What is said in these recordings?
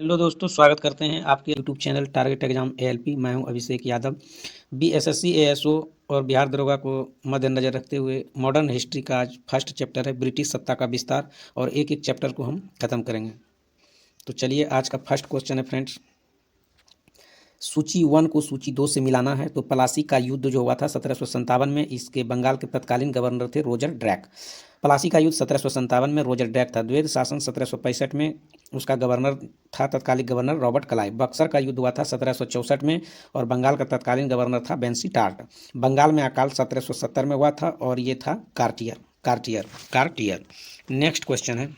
Hello दोस्तों, स्वागत करते हैं आपके YouTube channel target exam ALP. मैं हूं अभिषेक यादव। बीएसएससी एएसओ और बिहार दरोगा को मद्देनजर रखते हुए मॉडर्न हिस्ट्री का आज फर्स्ट चैप्टर है ब्रिटिश सत्ता का विस्तार, और एक एक चैप्टर को हम खत्म करेंगे। तो चलिए, आज का फर्स्ट क्वेश्चन है फ्रेंड्स, सूची 1 को सूची 2 से मिलाना है। तो प्लासी का युद्ध जो हुआ था 1757 में, इसके बंगाल के तत्कालीन गवर्नर थे रोजर ड्रैक। प्लासी का युद्ध 1757 में रोजर ड्रैक था। द्वैध शासन 1765 में, उसका गवर्नर था तत्कालीन गवर्नर रॉबर्ट क्लाइव। बक्सर का युद्ध हुआ था 1764 में, और बंगाल का तत्कालीन गवर्नर था बेंसी टार्ट। बंगाल में अकाल 1770 में हुआ था, और ये था Cartier Cartier Cartier. Next question है,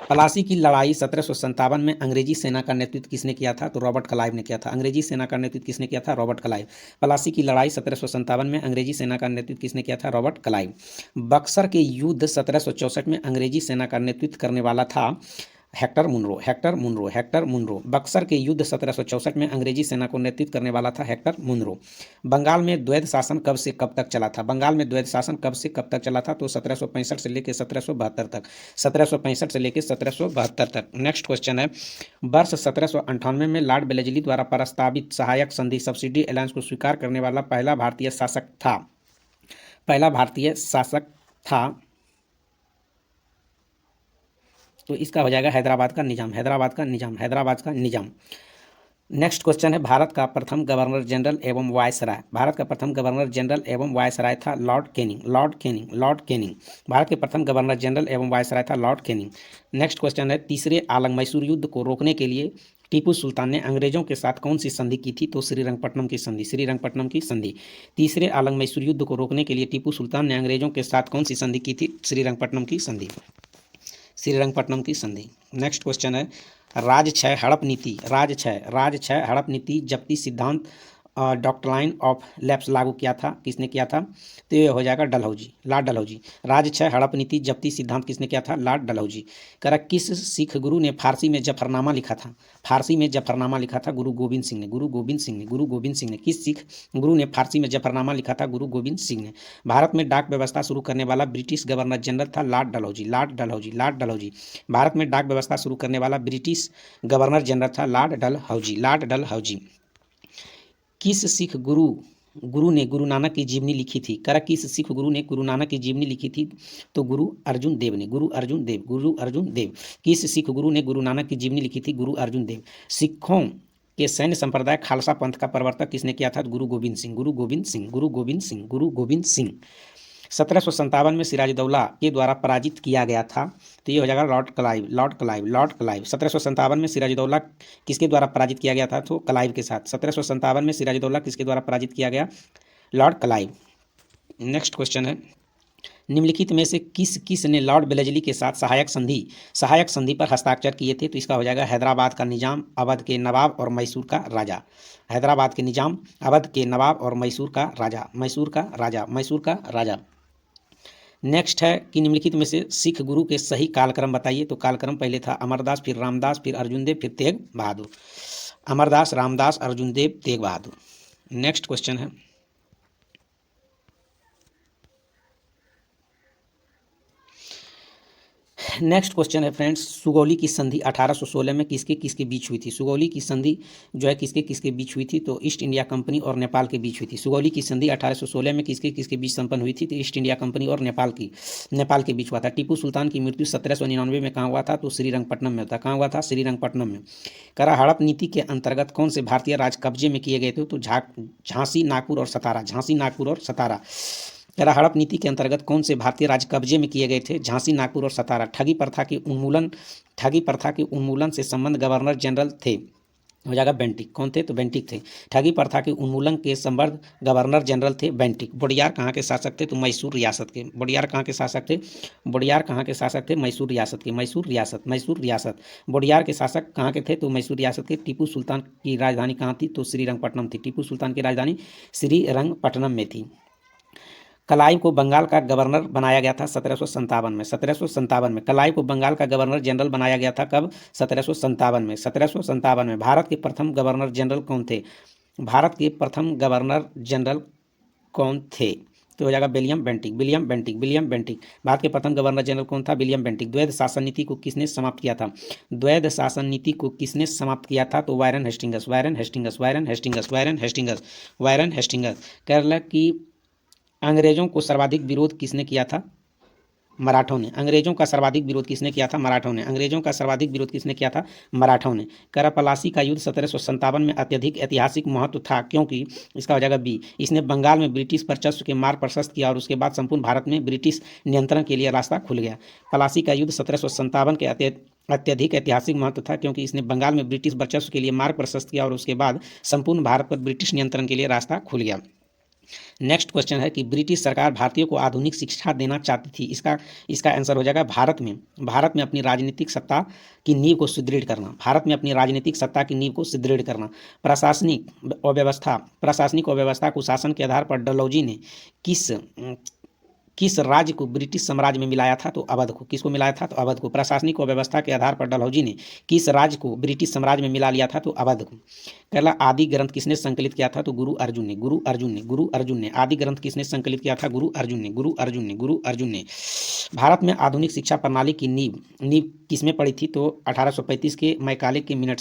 प्लासी की लड़ाई 1757 में अंग्रेजी सेना का नेतृत्व किसने किया था? तो रॉबर्ट क्लाइव ने किया था। अंग्रेजी सेना का नेतृत्व किसने किया था? Robert Clive. प्लासी की लड़ाई 1757 में अंग्रेजी सेना का नेतृत्व किसने किया था? Robert Clive. बक्सर के युद्ध 1764 में अंग्रेजी सेना का नेतृत्व करने वाला था Hector Munro. Hector Munro Hector Munro. Buxar के युद्ध 1764 में अंग्रेजी सेना को नेतृत्व करने वाला था हेक्टर मुनरो। बंगाल में द्वैध शासन कब से कब तक चला था? बंगाल में द्वैध शासन कब से कब तक चला था? तो 1765 से लेकर 1772 तक। 1765 से लेकर 1772 तक। नेक्स्ट क्वेश्चन है, वर्ष 1798 में लॉर्ड वेलेस्ली द्वारा प्रस्तावित सहायक संधि सब्सिडी अलायंस को स्वीकार करने वाला पहला भारतीय शासक था। पहला भारतीय शासक था, तो इसका हो जाएगा हैदराबाद का निजाम। हैदराबाद का निजाम। हैदराबाद का निजाम। नेक्स्ट क्वेश्चन है, भारत का प्रथम गवर्नर जनरल एवं वायसराय। भारत का प्रथम गवर्नर जनरल एवं वायसराय था Lord Canning. Lord Canning. Lord Canning. Bharat के प्रथम गवर्नर जनरल एवं वायसराय था लॉर्ड कैनिंग। नेक्स्ट क्वेश्चन है, तीसरे आलम मैसूर युद्ध को रोकने के लिए टीपू सुल्तान ने अंग्रेजों के साथ कौन सी संधि की थी? तो श्रीरंगपट्टनम की संधि। श्रीरंगपट्टनम की संधि। तीसरे आलम मैसूर युद्ध को रोकने के लिए टीपू सुल्तान ने अंग्रेजों के साथ कौन सी संधि की थी? श्रीरंगपट्टनम की संधि। श्रीरंगपट्टनम की संधि। नेक्स्ट क्वेश्चन है, राजक्षय हड़प नीति। राजक्षय हड़प नीति जब्ती सिद्धांत डॉक्ट्राइन ऑफ लैप्स लागू किया था। किसने किया था? तो ये हो जाएगा डलहौजी, लॉर्ड डलहौजी। राजक्षय हड़प नीति जब्ती सिद्धांत किसने किया था? लॉर्ड डलहौजी। करा, किस सिख गुरु ने फारसी में जफरनामा लिखा था? फारसी में जफरनामा लिखा था गुरु गोविंद सिंह ने। गुरु गोविंद सिंह ने। गुरु गोविंद सिंह ने। किस सिख गुरु ने फारसी में जफरनामा लिखा था? गुरु गोविंद सिंह ने। भारत में डाक व्यवस्था शुरू करने वाला ब्रिटिश गवर्नर जनरल था Lord Dalhousie. Lord Dalhousie. Lord Dalhousie. Bharat में डाक व्यवस्था शुरू करने वाला ब्रिटिश गवर्नर जनरल था लॉर्ड डलहौजी। लॉर्ड डलहौजी। किस सिख गुरु ने गुरु नानक की जीवनी लिखी थी? करा, किस सिख गुरु ने गुरु नानक की जीवनी लिखी थी? तो गुरु अर्जुन देव ने। गुरु अर्जुन देव। गुरु अर्जुन देव। किस सिख गुरु ने गुरु नानक की जीवनी लिखी थी? गुरु अर्जुन देव। सिखों के सैन्य संप्रदाय खालसा पंथ का प्रवर्तक किसने किया था? गुरु गोविंद सिंह। गुरु गोविंद सिंह। गुरु गोविंद सिंह। गुरु गोविंद सिंह। 1757 में सिराजुद्दौला के द्वारा पराजित किया गया था, तो ये हो जाएगा Lord Clive. Lord Clive. Lord Clive. 1757 में सिराजुद्दौला किसके द्वारा पराजित किया गया था? तो क्लाइव के साथ। 1757 में सिराजुद्दौला किसके द्वारा पराजित किया गया? Lord Clive. नेक्स्ट क्वेश्चन है, निम्नलिखित में से किस ने लॉर्ड वेलेस्ली के साथ सहायक संधि पर हस्ताक्षर किए थे? तो इसका हो जाएगा हैदराबाद का निजाम, अवध के नवाब और मैसूर का राजा। हैदराबाद के निजाम, अवध के नवाब और मैसूर का राजा। मैसूर का राजा। मैसूर का राजा। नेक्स्ट है कि निम्नलिखित में से सिख गुरु के सही कालक्रम बताइए। तो कालक्रम पहले था अमरदास, फिर रामदास, फिर अर्जुन देव, फिर तेग बहादुर। अमरदास, रामदास, अर्जुन देव, तेग बहादुर। नेक्स्ट क्वेश्चन है, नेक्स्ट क्वेश्चन है फ्रेंड्स, सुगौली की संधि 1816 में किसके किसके बीच हुई थी? सुगौली की संधि जो है किसके किसके बीच हुई थी? तो ईस्ट इंडिया कंपनी और नेपाल के बीच हुई थी। सुगौली की संधि 1816 में किसके किसके बीच संपन्न हुई थी? तो ईस्ट इंडिया कंपनी और नेपाल के बीच हुआ था। टीपू सुल्तान की मृत्यु 1799 में कहाँ हुआ था? तो श्रीरंगपट्टनम में होता। कहाँ हुआ था? श्रीरंगपट्टनम में। करा, हड़प नीति के अंतर्गत कौन से भारतीय राज कब्जे में किए गए थे? तो झांसी, नागपुर और सतारा। झांसी, नागपुर और सतारा। जरा, हड़प नीति के अंतर्गत कौन से भारतीय राज्य कब्जे में किए गए थे? झांसी, नागपुर और सतारा। ठगी प्रथा के उन्मूलन से संबंध गवर्नर जनरल थे, हो जाएगा बेंटिक। कौन थे? तो बेंटिक थे। ठगी प्रथा के उन्मूलन के संबंध गवर्नर जनरल थे बेंटिक। बोडियार कहाँ के शासक थे? तो मैसूर रियासत के। बोडियार कहाँ के शासक थे? बोडियार कहाँ के शासक थे? मैसूर रियासत के। मैसूर रियासत। मैसूर रियासत। बोडियार के शासक कहाँ के थे? तो मैसूर रियासत के। टीपू सुल्तान की राजधानी कहाँ थी? तो श्रीरंगपट्टनम थी। टीपू सुल्तान की राजधानी श्रीरंगपट्टनम में थी। क्लाइव को बंगाल का गवर्नर बनाया गया था 1757 में। 1757 में क्लाइव को बंगाल का गवर्नर जनरल बनाया गया था। कब? 1757 में। 1757 में। भारत के प्रथम गवर्नर जनरल कौन थे? भारत के प्रथम गवर्नर जनरल कौन थे? तो हो जाएगा William Bentinck, William Bentinck, William Bentinck. Bharat के प्रथम गवर्नर जनरल कौन था? William Bentinck. द्वैध शासन नीति को किसने समाप्त किया था? द्वैध शासन नीति को किसने समाप्त किया था? तो Byron Hastings, Warren Hastings, Warren Hastings, Warren Hastings, Warren Hastings. Kerala की अंग्रेजों को सर्वाधिक विरोध किसने किया था? मराठों ने। अंग्रेजों का सर्वाधिक विरोध किसने किया था? मराठों ने। अंग्रेजों का सर्वाधिक विरोध किसने किया था? मराठों ने। करापलासी का युद्ध 1757 में अत्यधिक ऐतिहासिक महत्व था क्योंकि, इसका हो जाएगा बी, इसने बंगाल में ब्रिटिश वर्चस्व के मार्ग प्रशस्त किया और उसके बाद संपूर्ण भारत में ब्रिटिश नियंत्रण के लिए रास्ता खुल गया। पलासी का युद्ध 1757 के अत्यधिक ऐतिहासिक महत्व था क्योंकि इसने बंगाल में ब्रिटिश वर्चस्व के लिए मार्ग प्रशस्त किया और उसके बाद संपूर्ण भारत पर ब्रिटिश नियंत्रण के लिए रास्ता खुल गया। नेक्स्ट क्वेश्चन है कि ब्रिटिश सरकार भारतीयों को आधुनिक शिक्षा देना चाहती थी। इसका आंसर हो जाएगा भारत में अपनी राजनीतिक सत्ता की नींव को सुदृढ़ करना। भारत में अपनी राजनीतिक सत्ता की नींव को सुदृढ़ करना। प्रशासनिक अव्यवस्था को शासन के आधार पर डलहौजी ने किस राज्य को ब्रिटिश साम्राज्य में मिलाया था? तो अवध को। किसको मिलाया था? तो अवध को। प्रशासनिक व्यवस्था के आधार पर डलहौजी ने किस राज्य को ब्रिटिश साम्राज्य में मिला लिया था? तो अवध को। पहला आदि ग्रंथ किसने संकलित किया था? तो गुरु अर्जुन ने, गुरु अर्जुन ने, गुरु अर्जुन ने। आदि ग्रंथ किसने संकलित किया था? गुरु अर्जुन ने, गुरु अर्जुन ने, गुरु अर्जुन ने। भारत में आधुनिक शिक्षा प्रणाली की नींव किसमें पड़ी थी? तो 1835 के मैकाले के मिनट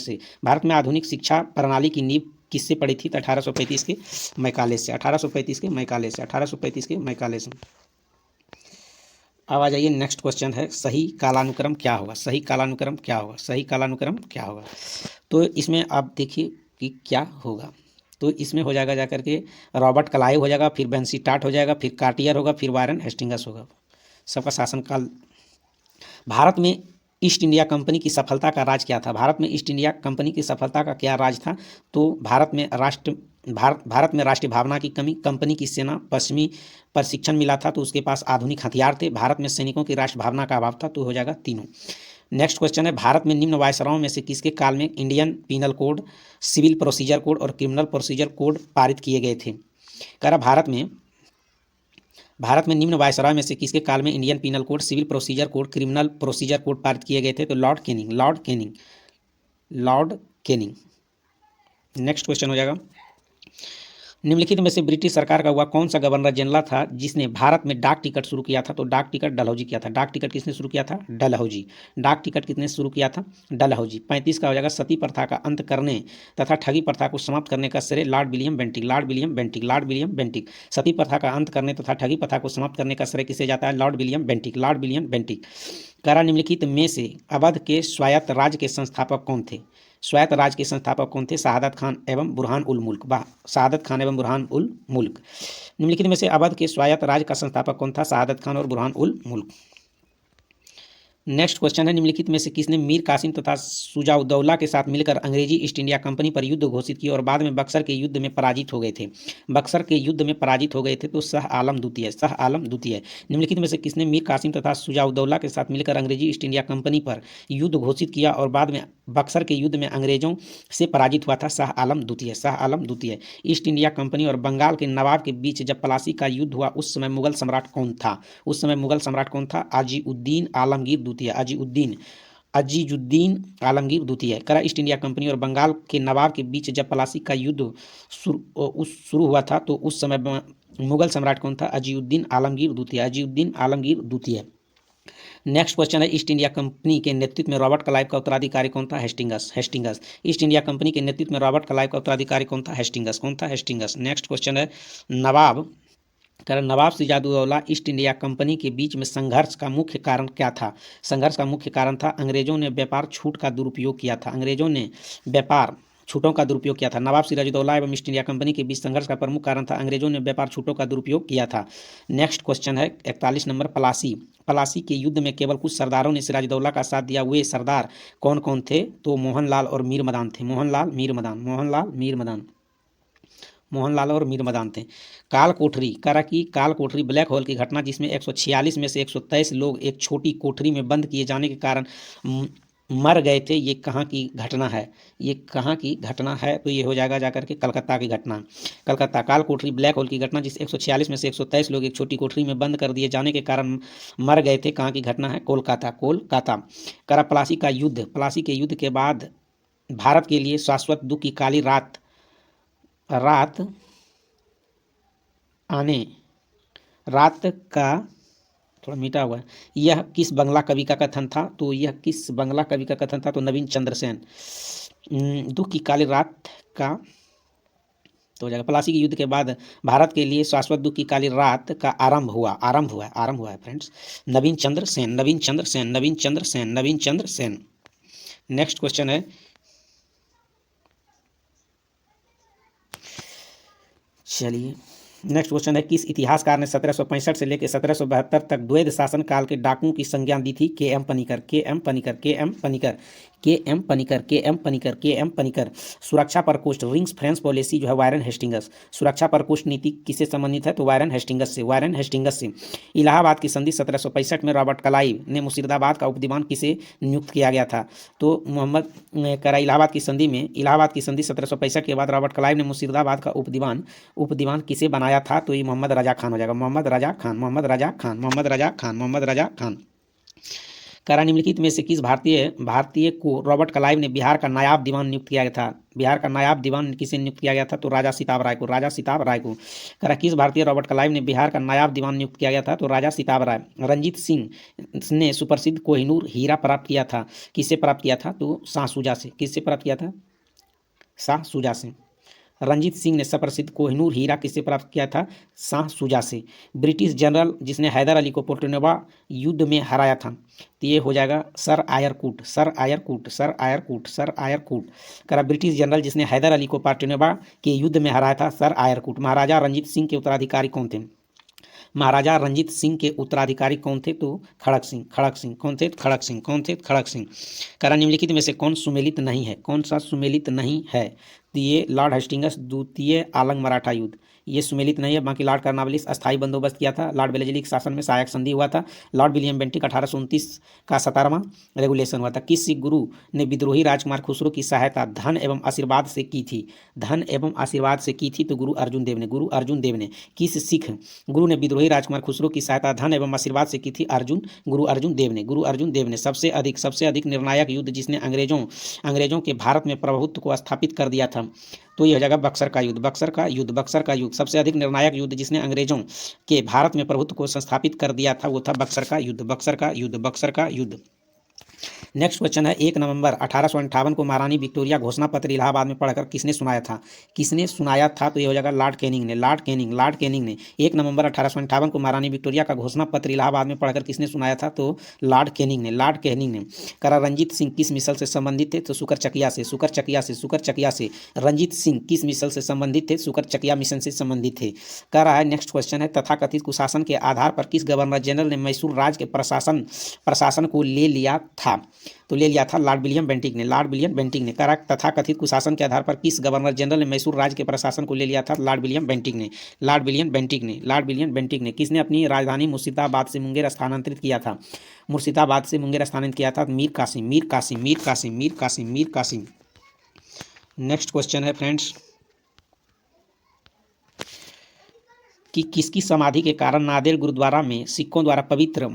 से भारत में आधुनिक शिक्षा प्रणाली की नींव किससे पड़ी थी? तो 1835 के मैकाले से, 1835 के मैकाले से, 1835 के मैकाले से। अब आ जाइए, नेक्स्ट क्वेश्चन है सही कालानुक्रम क्या होगा? सही कालानुक्रम क्या होगा? सही कालानुक्रम क्या होगा? तो इसमें आप देखिए कि क्या होगा। तो इसमें हो जाएगा जाकर के रॉबर्ट क्लाइव हो जाएगा, फिर बेंसीटाट हो जाएगा, फिर कार्टियर होगा, फिर वारन हेस्टिंगस होगा। सबका शासनकाल। भारत में ईस्ट इंडिया कंपनी की सफलता का राज क्या था? भारत में ईस्ट इंडिया कंपनी की सफलता का क्या राज था? तो भारत में राष्ट्रीय भावना की कमी, कंपनी की सेना पश्चिमी प्रशिक्षण मिला था तो उसके पास आधुनिक हथियार थे, भारत में सैनिकों की राष्ट्र भावना का अभाव था। तो हो जाएगा तीनों। नेक्स्ट क्वेश्चन है भारत में निम्न वायसरायों में से किसके काल में Indian penal code, civil procedure code और क्रिमिनल प्रोसीजर कोड पारित किए गए थे? कह रहा भारत में निम्न वायसराय में से किसके काल में Indian penal code, civil procedure code, criminal procedure code पारित किए गए थे? तो लॉर्ड कैनिंग। नेक्स्ट क्वेश्चन हो जाएगा निम्नलिखित में से ब्रिटिश सरकार का हुआ कौन सा गवर्नर जनरल था जिसने भारत में डाक टिकट शुरू किया था? तो डाक टिकट डलहौजी किया था। डाक टिकट किसने शुरू किया था? डलहौजी। डाक टिकट किसने शुरू किया था? डलहौजी। 35 का हो जाएगा सती प्रथा का अंत करने तथा ठगी प्रथा को समाप्त करने का श्रेय लॉर्ड विलियम बेंटिक। सती प्रथा का अंत करने तथा ठगी प्रथा को समाप्त करने का श्रेय किसे जाता है? Lord William Bentinck. कारा निम्नलिखित में से अवध के स्वायत्त राज्य के संस्थापक कौन थे? स्वायत्त राज्य के संस्थापक कौन थे? शहादत खान एवं बुरहान उल मुल्क। निम्नलिखित में से अवध के स्वायत्त राज्य का संस्थापक कौन था? शहादत खान और बुरहान उल मुल्क। नेक्स्ट क्वेश्चन है निम्नलिखित में से किसने मीर कासिम तथा सुजाउद्दौला के साथ मिलकर अंग्रेजी ईस्ट इंडिया कंपनी पर युद्ध घोषित किया और बाद में बक्सर के युद्ध में पराजित हो गए थे? तो शाह आलम द्वितीय। निम्नलिखित में से किसने मीर कासिम तथा सुजाउद्दौला के साथ मिलकर अंग्रेजी ईस्ट इंडिया कंपनी पर युद्ध घोषित किया और बाद में बक्सर के युद्ध में अंग्रेजों से पराजित हुआ था? शाह आलम द्वितीय। ईस्ट इंडिया कंपनी और बंगाल के नवाब के बीच जब प्लासी का युद्ध हुआ उस समय मुगल सम्राट कौन था? अजीउद्दीन आलमगीर द्वितीय। करा ईस्ट इंडिया कंपनी और बंगाल के नवाब के बीच जब प्लासी का युद्ध शुरू हुआ था तो उस समय मुगल सम्राट कौन था? अजीउद्दीन आलमगीर द्वितीय। नेक्स्ट क्वेश्चन है ईस्ट इंडिया कंपनी के नेतृत्व में रॉबर्ट क्लाइव का उत्तराधिकारी कौन था? हेस्टिंगस। ईस्ट इंडिया कंपनी के नेतृत्व में रॉबर्ट क्लाइव का उत्तराधिकारी कौन था? हेस्टिंगस। नेक्स्ट क्वेश्चन है नवाब सिराजुद्दौला ईस्ट इंडिया कंपनी के बीच में संघर्ष का मुख्य कारण क्या था? संघर्ष का मुख्य कारण था अंग्रेजों ने व्यापार छूट का दुरुपयोग किया था। छूटों का दुरुपयोग किया था। नवाब सिराजुद्दौला एवं ईस्ट इंडिया कंपनी के बीच संघर्ष का प्रमुख कारण था अंग्रेजों ने व्यापार छूटों का दुरुपयोग किया था। नेक्स्ट क्वेश्चन है 41 नंबर पलासी के युद्ध में केवल कुछ सरदारों ने सिराजुद्दौला का साथ दिया। वे सरदार कौन कौन थे? तो मोहनलाल और मीर मदान थे। काल कोठरी ब्लैक होल की घटना जिसमें 146 में से 123 लोग एक छोटी कोठरी में बंद किए जाने के कारण मर गए थे, ये कहाँ की घटना है? तो ये हो जाएगा जाकर के कलकत्ता की घटना। काल कोठरी ब्लैक होल की घटना जिस 146 में से 123 लोग एक छोटी कोठरी में बंद कर दिए जाने के कारण मर गए थे, कहाँ की घटना है? कोलकाता। करा प्लासी के युद्ध के बाद भारत के लिए शाश्वत दुख की काली रात आने रात का, थोड़ा मीठा हुआ है, यह किस बंगला कवि का कथन था? तो यह किस बंगला कवि का कथन था? तो नवीन चंद्र सेन। दुख की काली रात का, तो हो जाएगा प्लासी के युद्ध के बाद भारत के लिए शाश्वत दुख की काली रात का आरंभ हुआ है फ्रेंड्स। नवीन चंद्र सेन, नवीन चंद्र सेन, नवीन चंद्र सेन, नवीन चंद्र सेन। नेक्स्ट क्वेश्चन है, चलिए नेक्स्ट क्वेश्चन है, किस इतिहासकार ने 1765 से लेकर 1772 तक द्वैध शासन काल के डाकुओं की संज्ञा दी थी? के एम पनिकर, के एम पनिकर, के एम पनिकर, के एम पनिकर, के एम पनिकर, के एम पनिकर। सुरक्षा प्रकोष्ठ, रिंग्स फ्रेंच पॉलिसी जो है वारेन हेस्टिंगस। सुरक्षा प्रकोष्ठ नीति किससे संबंधित है? तो वारेन हेस्टिंगस से, वारेन हेस्टिंगस से। इलाहाबाद की संधि 1765 में रॉबर्ट क्लाइव ने मुर्शिदाबाद का उपदीवान किसे नियुक्त किया गया था? तो मोहम्मद करा। इलाहाबाद की संधि में, इलाहाबाद की संधि 1765 के बाद रॉबर्ट क्लाइव ने मुर्शिदाबाद का उपदीवान किसे बनाया था? तो ये मोहम्मद रजा खान हो जाएगा, मोहम्मद रजा खान, मोहम्मद रजा खान, मोहम्मद रजा खान, मोहम्मद रजा खान। करा निम्नलिखित में से किस भारतीय को रॉबर्ट क्लाइव ने बिहार का नायाब दीवान नियुक्त किया गया था? बिहार का नायाब दीवान किसे नियुक्त किया गया था? तो राजा सिताब राय को, राजा सिताब राय को। करा किस भारतीय रॉबर्ट क्लाइव ने बिहार का नायाब दीवान नियुक्त किया गया था? तो राजा सिताब राय। रंजीत सिंह ने सुप्रसिद्ध कोहिनूर हीरा प्राप्त किया था, किससे प्राप्त किया था? तो शाह शुजा से। किससे प्राप्त किया था? शाह शुजा से। रंजीत सिंह ने सुप्रसिद्ध कोहिनूर हीरा किससे प्राप्त किया था? शाह शुजा से। ब्रिटिश जनरल जिसने हैदर अली को पोर्टोनोवा युद्ध में हराया था, तो ये हो जाएगा sir Eyre Coote, sir Eyre Coote, sir Eyre Coote, sir Eyre Coote. करा ब्रिटिश जनरल जिसने हैदर अली को पोर्टोनोवा के युद्ध में हराया था, सर आयरकूट। महाराजा रंजीत सिंह के उत्तराधिकारी कौन थे? महाराजा रंजीत सिंह के उत्तराधिकारी कौन थे? तो खड़क सिंह, खड़क सिंह। कौन थे? खड़क सिंह। कौन थे? खड़क सिंह। करा निम्नलिखित में से कौन सुमेलित नहीं है? कौन सा सुमेलित नहीं है? तो ये लॉर्ड हेस्टिंगस द्वितीय आलंग मराठा युद्ध, ये सुमेलित नहीं है। बाकी लॉर्ड कार्नवालिस अस्थायी बंदोबस्त किया था। लॉर्ड वेलेस्ली के शासन में सहायक संधि हुआ था। लॉर्ड विलियम बेंटिक 1829 का 17वां रेगुलेशन हुआ था। किस सिख गुरु ने विद्रोही राजकुमार खुसरो की सहायता धन एवं आशीर्वाद से की थी? धन एवं आशीर्वाद से की थी, तो गुरु अर्जुन देव ने, गुरु अर्जुन देव ने। किस सिख गुरु ने विद्रोही राजकुमार खुसरो की सहायता धन एवं आशीर्वाद से की थी? गुरु अर्जुन देव ने, गुरु अर्जुन देव ने। सबसे अधिक निर्णायक युद्ध जिसने अंग्रेजों के भारत में प्रभुत्व को स्थापित कर दिया था, तो यह हो जाएगा बक्सर का युद्ध, बक्सर का युद्ध, बक्सर का युद्ध। सबसे अधिक निर्णायक युद्ध जिसने अंग्रेजों के भारत में प्रभुत्व को संस्थापित कर दिया था, वो था बक्सर का युद्ध, बक्सर का युद्ध, बक्सर का युद्ध। नेक्स्ट क्वेश्चन है, 1 नवंबर 1858 को महारानी विक्टोरिया घोषणा पत्र इलाहाबाद में पढ़कर किसने सुनाया था? किसने सुनाया था? तो ये हो जाएगा लॉर्ड कैनिंग ने, लॉर्ड कैनिंग ने। 1 नवंबर 1858 को महारानी विक्टोरिया का घोषणा पत्र इलाहाबाद में पढ़कर किसने सुनाया था? तो लॉर्ड कैनिंग ने, लॉर्ड कैनिंग ने। करा रंजीत सिंह किस मिसल से संबंधित थे? तो सुकरचकिया से, सुकरचकिया से, सुकरचकिया से। रंजीत सिंह किस मिसल से संबंधित थे? सुकरचकिया मिशन से संबंधित थे। कह रहा है नेक्स्ट क्वेश्चन है, तथाकथित कुशासन के आधार पर किस गवर्नर जनरल ने मैसूर राज्य के प्रशासन को ले लिया था? तो ले लिया था लॉर्ड विलियम बेंटिक ने, लॉर्ड विलियम बेंटिक ने। करा तथाकथित कुशासन के आधार पर किस गवर्नर जनरल ने मैसूर राज्य के प्रशासन को ले लिया था? लॉर्ड विलियम बेंटिक ने, लॉर्ड विलियम बेंटिक ने, लॉर्ड विलियम बेंटिक ने। किसने अपनी राजधानी मुर्शिदाबाद से मुंगेर स्थानांतरित किया था? मुर्शिदाबाद से मुंगेर स्थानांतरित किया था मीर कासिम, मीर कासिम, मीर कासिम, मीर कासिम, मीर कासिम। नेक्स्ट क्वेश्चन है फ्रेंड्स कि किसकी समाधि के कारण नांदेड़ गुरुद्वारा में सिखों द्वारा पवित्र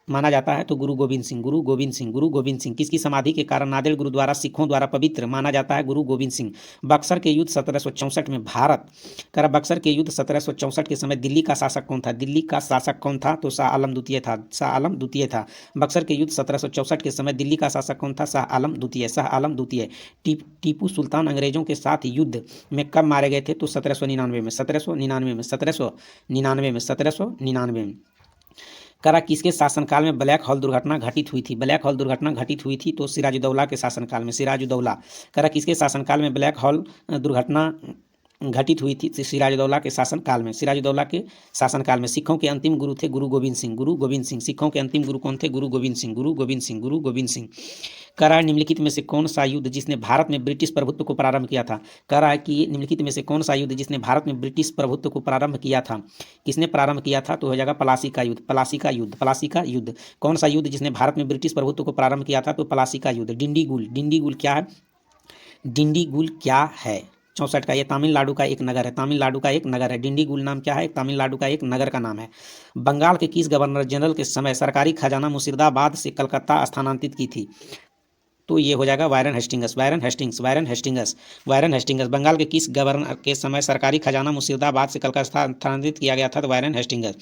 माना जाता है? तो गुरु गोविंद सिंह, गुरु गोविंद सिंह, गुरु गोविंद सिंह। किसकी समाधि के कारण नांदेड़ गुरुद्वारा सिखों द्वारा पवित्र माना जाता है? गुरु गोविंद सिंह। बक्सर के युद्ध 1764 में भारत करा बक्सर के युद्ध 1764 के समय दिल्ली का शासक कौन था? दिल्ली का शासक कौन था? तो शाह आलम द्वितीय था, शाह आलम द्वितीय था। बक्सर के युद्ध 1764 के समय दिल्ली का शासक कौन था? शाह आलम द्वितीय, शाह आलम द्वितीय। टीपू सुल्तान अंग्रेजों के साथ युद्ध में कब मारे गए थे? तो 1799 में, 1799 में, 1799 में, 1799 में। करा किसके शासनकाल में ब्लैक होल दुर्घटना घटित हुई थी? ब्लैक होल दुर्घटना घटित हुई थी तो सिराजुद्दौला के शासनकाल में, सिराजुद्दौला। करा किसके शासनकाल में ब्लैक होल दुर्घटना घटित हुई थी? सिराजुद्दौला के शासनकाल में, सिराजुद्दौला के शासनकाल में। सिखों के अंतिम गुरु थे गुरु गोविंद सिंह, गुरु गोविंद सिंह। सिखों के अंतिम गुरु कौन थे? गुरु गोविंद सिंह, गुरु गोविंद सिंह, गुरु गोविंद सिंह। कह रहा है निम्नलिखित में से कौन सा युद्ध जिसने भारत में ब्रिटिश प्रभुत्व को प्रारंभ किया था? कह रहा है कि निम्नलिखित में से कौन सा युद्ध जिसने भारत में ब्रिटिश प्रभुत्व को प्रारंभ किया था? किसने प्रारंभ किया था? तो हो जाएगा प्लासी का युद्ध, प्लासी का युद्ध, प्लासी का युद्ध। कौन सा युद्ध जिसने भारत में ब्रिटिश प्रभुत्व को प्रारंभ किया था? तो प्लासी का युद्ध। डिंडीगुल, डिंडीगुल क्या है? डिंडीगुल क्या है? 64 का, ये तमिलनाडु का एक नगर है, तमिलनाडु का एक नगर है। डिंडीगुल नाम क्या है? तमिलनाडु का एक नगर का नाम है। बंगाल के किस गवर्नर जनरल के समय सरकारी खजाना मुर्शिदाबाद से कलकत्ता स्थानांतरित की थी? तो ये हो जाएगा Warren Hastings. Warren Hastings Bengal के किस गवर्नर के समय सरकारी खजाना मुर्शिदाबाद से कलकत्ता स्थानांतरित किया गया था? तो वायरन हेस्टिंगस।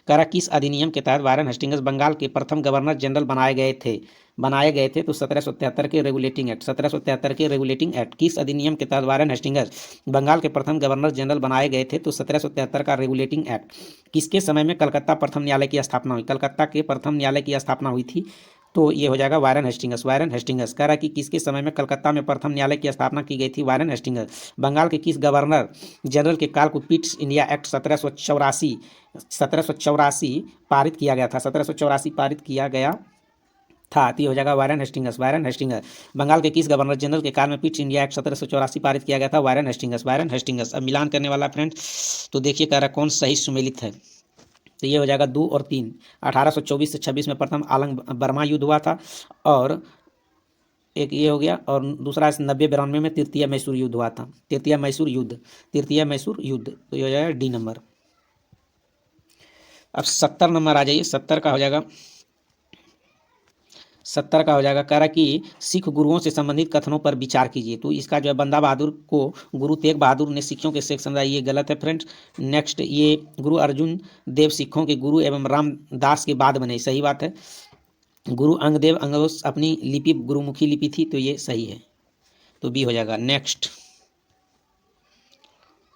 कह रहा किस अधिनियम के तहत वायरन हेस्टिंगस बंगाल के प्रथम गवर्नर जनरल बनाए गए थे? तो 1773 के रेगुलेटिंग एक्ट। 1773 के रेगुलेटिंग एक्ट। किस अधिनियम के तहत वायरन हेस्टिंगस बंगाल के प्रथम गवर्नर जनरल बनाए गए थे? तो 1773 का रेगुलेटिंग एक्ट। किसके समय में कलकत्ता प्रथम न्यायालय की स्थापना हुई? कलकत्ता के प्रथम न्यायालय की स्थापना हुई थी, तो ये हो जाएगा वायरन हेस्टिंगस। वायरन हेस्टिंगस कह रहा है कि किसके समय में कलकत्ता में प्रथम न्यायालय की स्थापना की गई थी? Byron Hastings. बंगाल के किस गवर्नर जनरल के काल को पिट्स इंडिया एक्ट 1784 पारित किया गया था? 1784 पारित किया गया था, तो ये हो जाएगा Warren Hastings. Warren Hastings Bengal के किस गवर्नर जनरल के काल में पिट्स इंडिया एक्ट 1784 पारित किया गया था? Byron Hastings. Warren Hastings. अब मिलान करने वाला फ्रेंड्स, तो देखिए कह रहा कौन सही सुमेलित है, तो ये हो जाएगा 2 और 3। 1824 से 26 में प्रथम आलंग बर्मा युद्ध हुआ था, और एक ये हो गया, और दूसरा 90-92 में तृतीय मैसूर युद्ध हुआ था। तृतीय मैसूर युद्ध, तो ये हो जाएगा डी नंबर। अब 70 नंबर आ जाइए। 70 का हो जाएगा कह रहा कि सिख गुरुओं से संबंधित कथनों पर विचार कीजिए। तो इसका जो है बंदा बहादुर को गुरु तेग बहादुर ने सिखों के शेख समझा, ये गलत है फ्रेंड्स। नेक्स्ट, ये गुरु अर्जुन देव सिखों के गुरु एवं रामदास के बाद बने, सही बात है। गुरु अंगदेव अंगोस अपनी लिपि गुरुमुखी लिपि थी, तो ये सही है, तो बी हो जाएगा। नेक्स्ट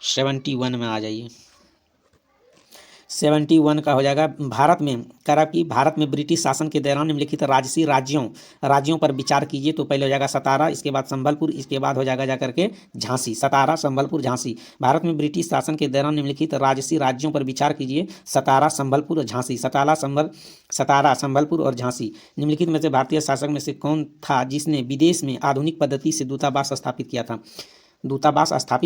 71 में आ जाइए। 71 का हो जाएगा भारत में, कह रहा कि भारत में ब्रिटिश शासन के दौरान निम्नलिखित राजसी राज्यों पर विचार कीजिए। तो पहले हो जाएगा सतारा, इसके बाद संबलपुर, इसके बाद हो जाएगा जाकर के झांसी। सतारा, संबलपुर, झांसी। भारत में ब्रिटिश शासन के दौरान निम्नलिखित राजसी राज्यों पर विचार कीजिए। सतारा, संबलपुर और झांसी। सतारा, संबलपुर और झांसी। निम्नलिखित में से भारतीय शासक में से कौन था जिसने विदेश में आधुनिक पद्धति से दूतावास स्थापित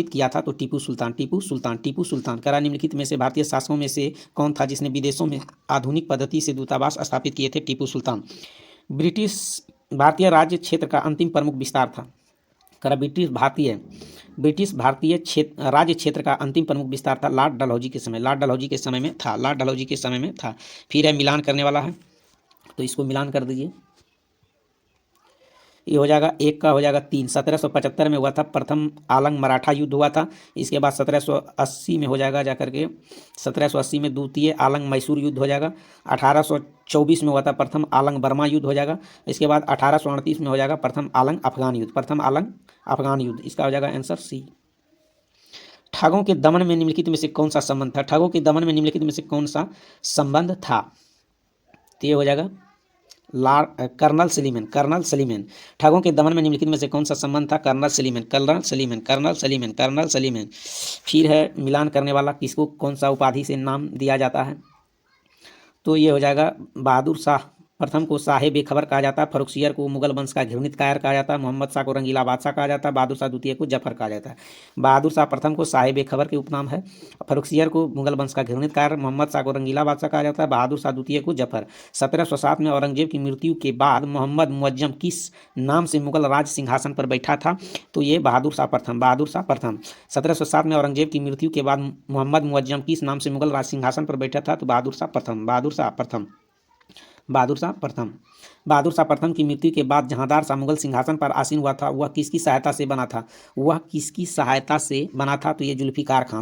किया था? तो टीपू सुल्तान। करा निम्नलिखित में से भारतीय शासकों में से कौन था जिसने विदेशों में आधुनिक पद्धति से दूतावास स्थापित किए थे? टीपू सुल्तान। भारतीय राज्य क्षेत्र का अंतिम प्रमुख विस्तार था। करा ब्रिटिश भारतीय क्षेत्र राज्य क्षेत्र का अंतिम प्रमुख विस्तार था लॉर्ड डलहौजी के समय में था। फिर है मिलान करने वाला है, तो इसको मिलान कर दीजिए। ये हो जाएगा, एक का हो जाएगा 3। 1775 में हुआ था प्रथम आलंग मराठा युद्ध हुआ था। इसके बाद 1780 में हो जाएगा जाकर के 1780 में द्वितीय आलंग मैसूर युद्ध हो जाएगा। 1824 में हुआ था प्रथम आलंग बर्मा युद्ध हो जाएगा। इसके बाद 1838 में हो जाएगा प्रथम आलंग अफगान युद्ध। इसका हो जाएगा आंसर सी। ठगों के दमन में निम्नलिखित में से कौन सा संबंध था? तो ये हो जाएगा कर्नल सलीमन। ठगों के दमन में निम्नलिखित में से कौन सा संबंध था? Colonel Sleeman. फिर है मिलान करने वाला, किसको कौन सा उपाधि से नाम दिया जाता है? तो ये हो जाएगा बहादुर शाह प्रथम को साहे बेखबर कहा जाता है। फरुखसियर को मुगल वंश का घृणित कायर कहा जाता है। मोहम्मद शाह को रंगीला बादशाह कहा जाता है। बहादुर शाह द्वितीय को जफर कहा जाता है। बहादुर शाह प्रथम को साहे बेखबर के उपनाम है। फरुखसियर को मुगल वंश का घृणित कायर, मोहम्मद शाह को रंगीला बादशाह कहा जाता है। बहादुर शाह द्वितीय को जफर। 1707 में औरंगजेब की मृत्यु के बाद मोहम्मद मुअज्जम किस नाम से मुगल राज सिंहासन पर बैठा था? तो ये बहादुर शाह प्रथम। 1707 में औरंगजेब की मृत्यु के बाद मोहम्मद मुअज्जम किस नाम से मुगल राज सिंहासन पर बैठा था? तो बहादुर शाह प्रथम की मृत्यु के बाद जहांदार शाह मुगल सिंहासन पर आसीन हुआ था, वह किसकी सहायता से बना था? तो ये जुल्फिकार खां।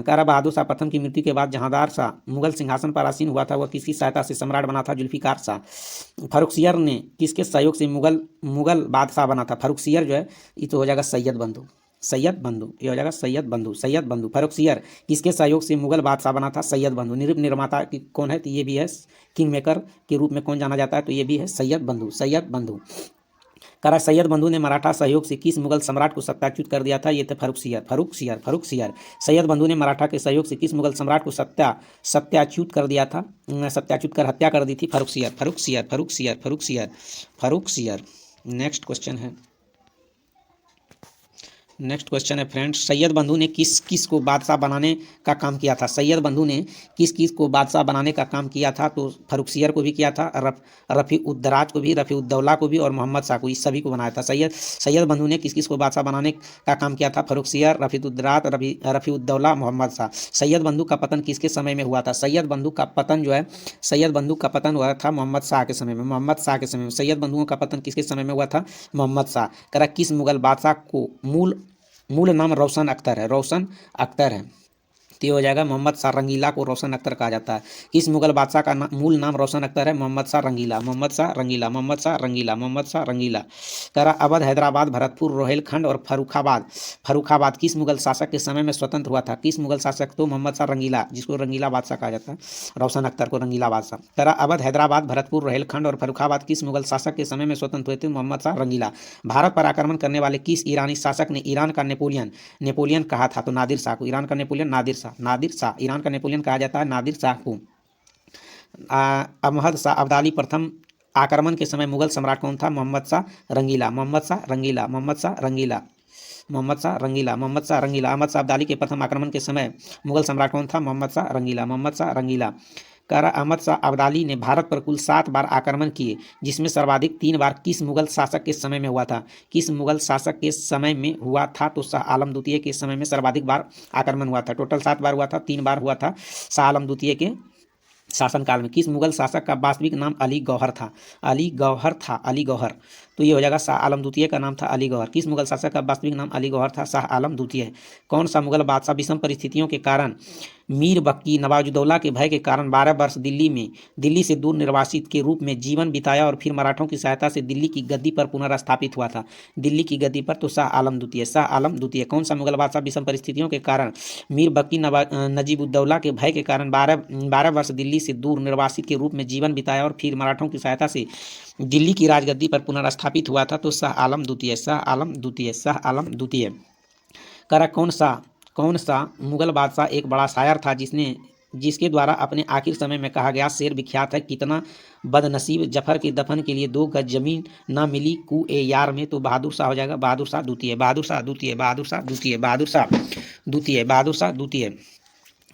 कह रहा बहादुर शाह प्रथम की मृत्यु के बाद जहांदार शाह मुगल सिंहासन पर आसीन हुआ था, वह किसकी सहायता से सम्राट बना था? जुल्फिकार शाह। फरुखसियर ने किसके सहयोग से मुगल बादशाह बना था? फरुखसियर जो है ये तो हो जाएगा सैयद बंधु। ये हो जाएगा सैयद बंधु। फरुखसियर किसके सहयोग से मुगल बादशाह बना था? सैयद बंधु। निर्माता कौन है? तो ये भी है किंग मेकर के रूप में कौन जाना जाता है? तो ये भी है सैयद बंधु। कह रहा सैयद बंधु ने मराठा सहयोग से किस मुगल सम्राट को सत्याच्युत कर दिया था? ये थे फरुखसियर। सैयद बंधु ने मराठा के सहयोग से किस मुगल सम्राट को सत्याच्युत कर दिया था? सत्याच्युत कर हत्या कर दी थी? फरुखसियर। नेक्स्ट क्वेश्चन है नेक्स्ट क्वेश्चन है फ्रेंड्स, सैयद बंधु ने किस किस को बादशाह बनाने का काम किया था? सैयद बंधु ने किस किस को बादशाह बनाने का काम किया था? तो फर्रुखसियर को भी किया था, रफ़ी उद्दराज को भी, रफ़ी उद्दौला को भी और मोहम्मद शाह को, इस सभी को बनाया था। सैयद बंधु ने किस किस को बादशाह बनाने का काम किया था? फर्रुखसियर, रफ़ी उद्दराज, रफ़ी उद्दौला, मोहम्मद शाह। सैयद बंधु का पतन किसके समय में हुआ था? सैयद बंधु का पतन जो है, सैयद बंधु का पतन हुआ था मोहम्मद शाह के समय में। मोहम्मद शाह के समय में सैयद बंधुओं का पतन किसके समय में हुआ था? मोहम्मद शाह। करा किस मुगल बादशाह को मूल नाम रोशन अख्तर है? रोशन अख्तर है, तो ये हो जाएगा मोहम्मद शाह रंगीला को रोशन अख्तर कहा जाता है। किस मुगल बादशाह का मूल नाम रोशन अख्तर है? मोहम्मद शाह रंगीला, मोहम्मद शाह रंगीला, मोहम्मद शाह रंगीला, मोहम्मद शाह रंगीला। कह रहा अवध, हैदराबाद, भरतपुर, रोहिलखंड और फर्रुखाबाद किस मुगल शासक के समय में स्वतंत्र हुआ था? किस मुगल शासक? तो मोहम्मद शाह रंगीला, जिसको रंगीला बादशाह कहा जाता है, रोशन अख्तर को रंगीला बादशाह। कह रहा अवध, हैदराबाद, भरतपुर, रोहिलखंड और फर्रुखाबाद किस मुगल शासक के समय में स्वतंत्र हुए थे? मोहम्मद शाह रंगीला। भारत पर आक्रमण करने वाले किस ईरानी शासक ने ईरान का नेपोलियन कहा था? तो नादिर शाह को। ईरान का नेपोलियन नादिर शाह, ईरान का नेपोलियन कहा जाता है नादिर शाह को। अहमद शाह अब्दाली प्रथम आक्रमण के समय मुगल सम्राट कौन था? मोहम्मद शाह रंगीला, मोहम्मद शाह रंगीला, मोहम्मद शाह रंगीला, मोहम्मद शाह रंगीला, मोहम्मद शाह रंगीला। अहमद शाह अब्दाली के प्रथम आक्रमण के समय मुगल सम्राट कौन था? मोहम्मद शाह रंगीला, मोहम्मद शाह रंगीला। कह रहा अहमद शाह अब्दाली ने भारत पर कुल 7 बार आक्रमण किए, जिसमें सर्वाधिक 3 बार किस मुगल शासक के समय में हुआ था? किस मुगल शासक के समय में हुआ था? तो शाह आलम द्वितीय के समय में सर्वाधिक बार आक्रमण हुआ था। टोटल 7 बार हुआ था, 3 बार हुआ था शाह आलम द्वितीय के शासनकाल में। किस मुगल शासक का वास्तविक नाम अली गौहर था? अली गौहर था, अली गौहर, तो ये हो जाएगा शाह आलम द्वितीय का नाम था अली गौहर। किस मुगल शासक का वास्तविक नाम अली गौहर था? शाह आलम द्वितीय। कौन सा मुगल बादशाह विषम परिस्थितियों के कारण मीर बख्की नवाजुद्दौला के भय के कारण 12 वर्ष दिल्ली से दूर निर्वासित के रूप में जीवन बिताया और फिर मराठों की सहायता से दिल्ली की गद्दी पर पुनर्स्थापित हुआ था? दिल्ली की गद्दी पर, तो शाह आलम द्वितीय, शाह आलम द्वितीय। कौन सा मुगल बादशाह विषम परिस्थितियों के कारण मीर बख्की नजीबुद्दौला के भय के कारण 12 वर्ष दिल्ली से दूर निर्वासित के रूप में जीवन बिताया और फिर मराठों की सहायता से दिल्ली की राजगद्दी पर पुनर्स्थापित हुआ था? तो शाह आलम द्वितीय, शाह आलम द्वितीय, शाह आलम द्वितीय। करा कौन सा मुगल बादशाह एक बड़ा शायर था जिसके द्वारा अपने आखिर समय में कहा गया शेर विख्यात है? कितना बदनसीब जफर के दफन के लिए 2 गज जमीन ना मिली कुए यार में? तो बहादुर शाह हो जाएगा, बहादुर शाह द्वितीय, बहादुर शाह द्वितीय, बहादुर शाह द्वितीय, बहादुर शाह द्वितीय, बहादुर शाह द्वितीय,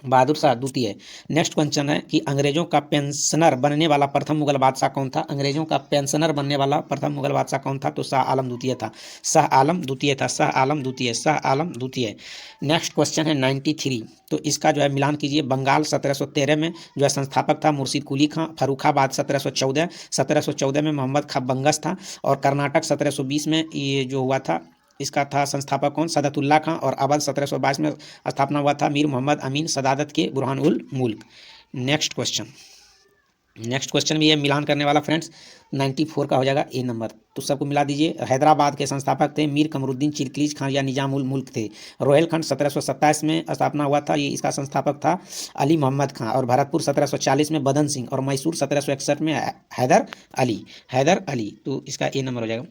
बहादुर शाह द्वितीय। नेक्स्ट क्वेश्चन है कि अंग्रेजों का पेंशनर बनने वाला प्रथम मुगल बादशाह कौन था? अंग्रेजों का पेंशनर बनने वाला प्रथम मुगल बादशाह कौन था? तो शाह आलम द्वितीय था, शाह आलम द्वितीय था, शाह आलम द्वितीय, शाह आलम द्वितीय। नेक्स्ट क्वेश्चन है 93, तो इसका जो है मिलान कीजिए। बंगाल 1713 में जो है संस्थापक था मुर्शिद कुली खां, फर्रुखाबाद 1714 में मोहम्मद खां बंगस था, और कर्नाटक 1720 में ये जो हुआ था इसका था संस्थापक कौन? सदतुल्ला खां, और अवध 1722 में स्थापना हुआ था मीर मोहम्मद अमीन सदादत के बुरहान उल मुल्क। नेक्स्ट क्वेश्चन भी है मिलान करने वाला फ्रेंड्स, 94 का हो जाएगा ए नंबर, तो सबको मिला दीजिए। हैदराबाद के संस्थापक थे मीर कमरुद्दीन चिरकिलीज खान या निजाम उल मुल्क थे। रोहिलखंड 1727 में स्थापना हुआ था, ये इसका संस्थापक था अली मोहम्मद खां, और भरतपुर 1740 में बदन सिंह, और मैसूर 1761 में हैदर अली, तो इसका ए नंबर हो जाएगा।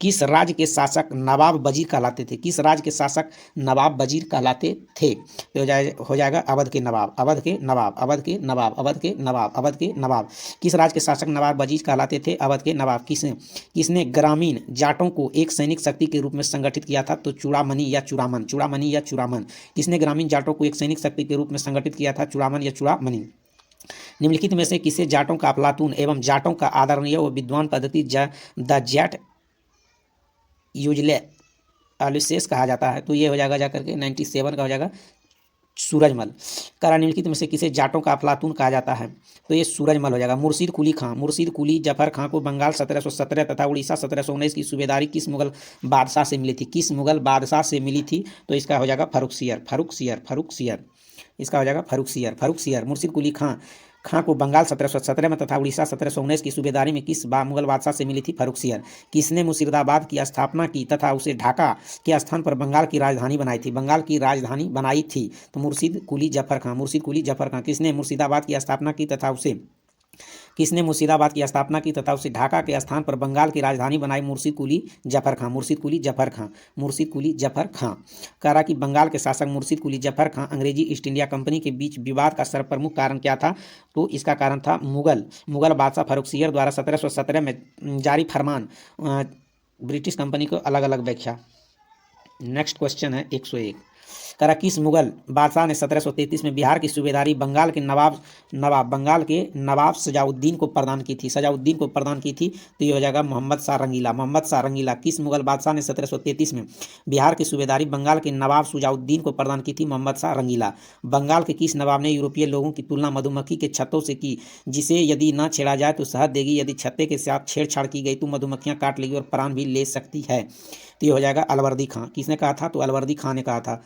किस राज्य के शासक नवाब वजीर कहलाते थे? किस राज्य के शासक नवाब वजीर कहलाते थे? तो हो जाएगा अवध के नवाब, अवध के नवाब, अवध के नवाब, अवध के नवाब, अवध के नवाब। किस राज्य के शासक नवाब वजीर कहलाते थे? अवध के नवाब। किसने ग्रामीण जाटों को एक सैनिक शक्ति के रूप में संगठित किया था? तो चूड़ामणि या चूड़ामन। किसने ग्रामीण जाटों को एक सैनिक शक्ति के रूप में संगठित किया था? चूड़ामन या चूड़ामणि। निम्नलिखित में से किसे जाटों का अफलातून एवं जाटों का आदरणीय व विद्वान पद्धति द जैट यूजलेस कहा जाता है? तो ये हो जाएगा जाकर के 97 का हो जाएगा सूरजमल। करा निम्नलिखित में से किसे जाटों का अफलातून कहा जाता है? तो ये सूरजमल हो जाएगा। मुर्शिद कुली जफर खां को बंगाल 1717 तथा उड़ीसा 1719 की सूबेदारी किस मुगल बादशाह से मिली थी? किस मुगल बादशाह से मिली थी? तो इसका हो जाएगा फर्रुखसियर, इसका हो जाएगा फर्रुखसियर। मुर्शिद कुली खां को बंगाल 1717 में तथा उड़ीसा 1719 की सूबेदारी में किस मुगल बादशाह से मिली थी? फर्रुखसियर। किसने मुर्शिदाबाद की स्थापना की तथा उसे ढाका के स्थान पर बंगाल की राजधानी बनाई थी? बंगाल की राजधानी बनाई थी तो मुर्शिद कुली जफर खां। किसने मुर्शिदाबाद की स्थापना की तथा उसे ढाका के स्थान पर बंगाल की राजधानी बनाई? मुर्शिद कुली जफर खां। कह रहा कि बंगाल के शासक मुर्शिद कुली जफर खां अंग्रेजी ईस्ट इंडिया कंपनी के बीच विवाद का सर्वप्रमुख कारण क्या था? तो इसका कारण था मुगल बादशाह फर्रुखसियर द्वारा 1717 में जारी फरमान, ब्रिटिश कंपनी को अलग अलग व्याख्या। नेक्स्ट क्वेश्चन है 101। करा किस मुगल बादशाह ने 1733 में बिहार की सूबेदारी बंगाल के नवाब सजाउद्दीन को प्रदान की थी? सजाउद्दीन को प्रदान की थी, तो ये हो जाएगा मोहम्मद शाह रंगीला। मोहम्मद शाह रंगीला। किस मुगल बादशाह ने 1733 में बिहार की सूबेदारी बंगाल के नवाब सजाउद्दीन को प्रदान की थी? मोहम्मद शाह रंगीला। बंगाल के किस नवाब ने यूरोपीय लोगों की तुलना मधुमक्खी के छत्तों से की, जिसे यदि न छेड़ा जाए तो शहद देगी, यदि छत्ते के साथ छेड़छाड़ की गई तो मधुमक्खियां काट लेगी और प्राण भी ले सकती है? तो ये हो जाएगा अलवर्दी खां। किसने कहा था? तो अलवर्दी खां ने कहा था।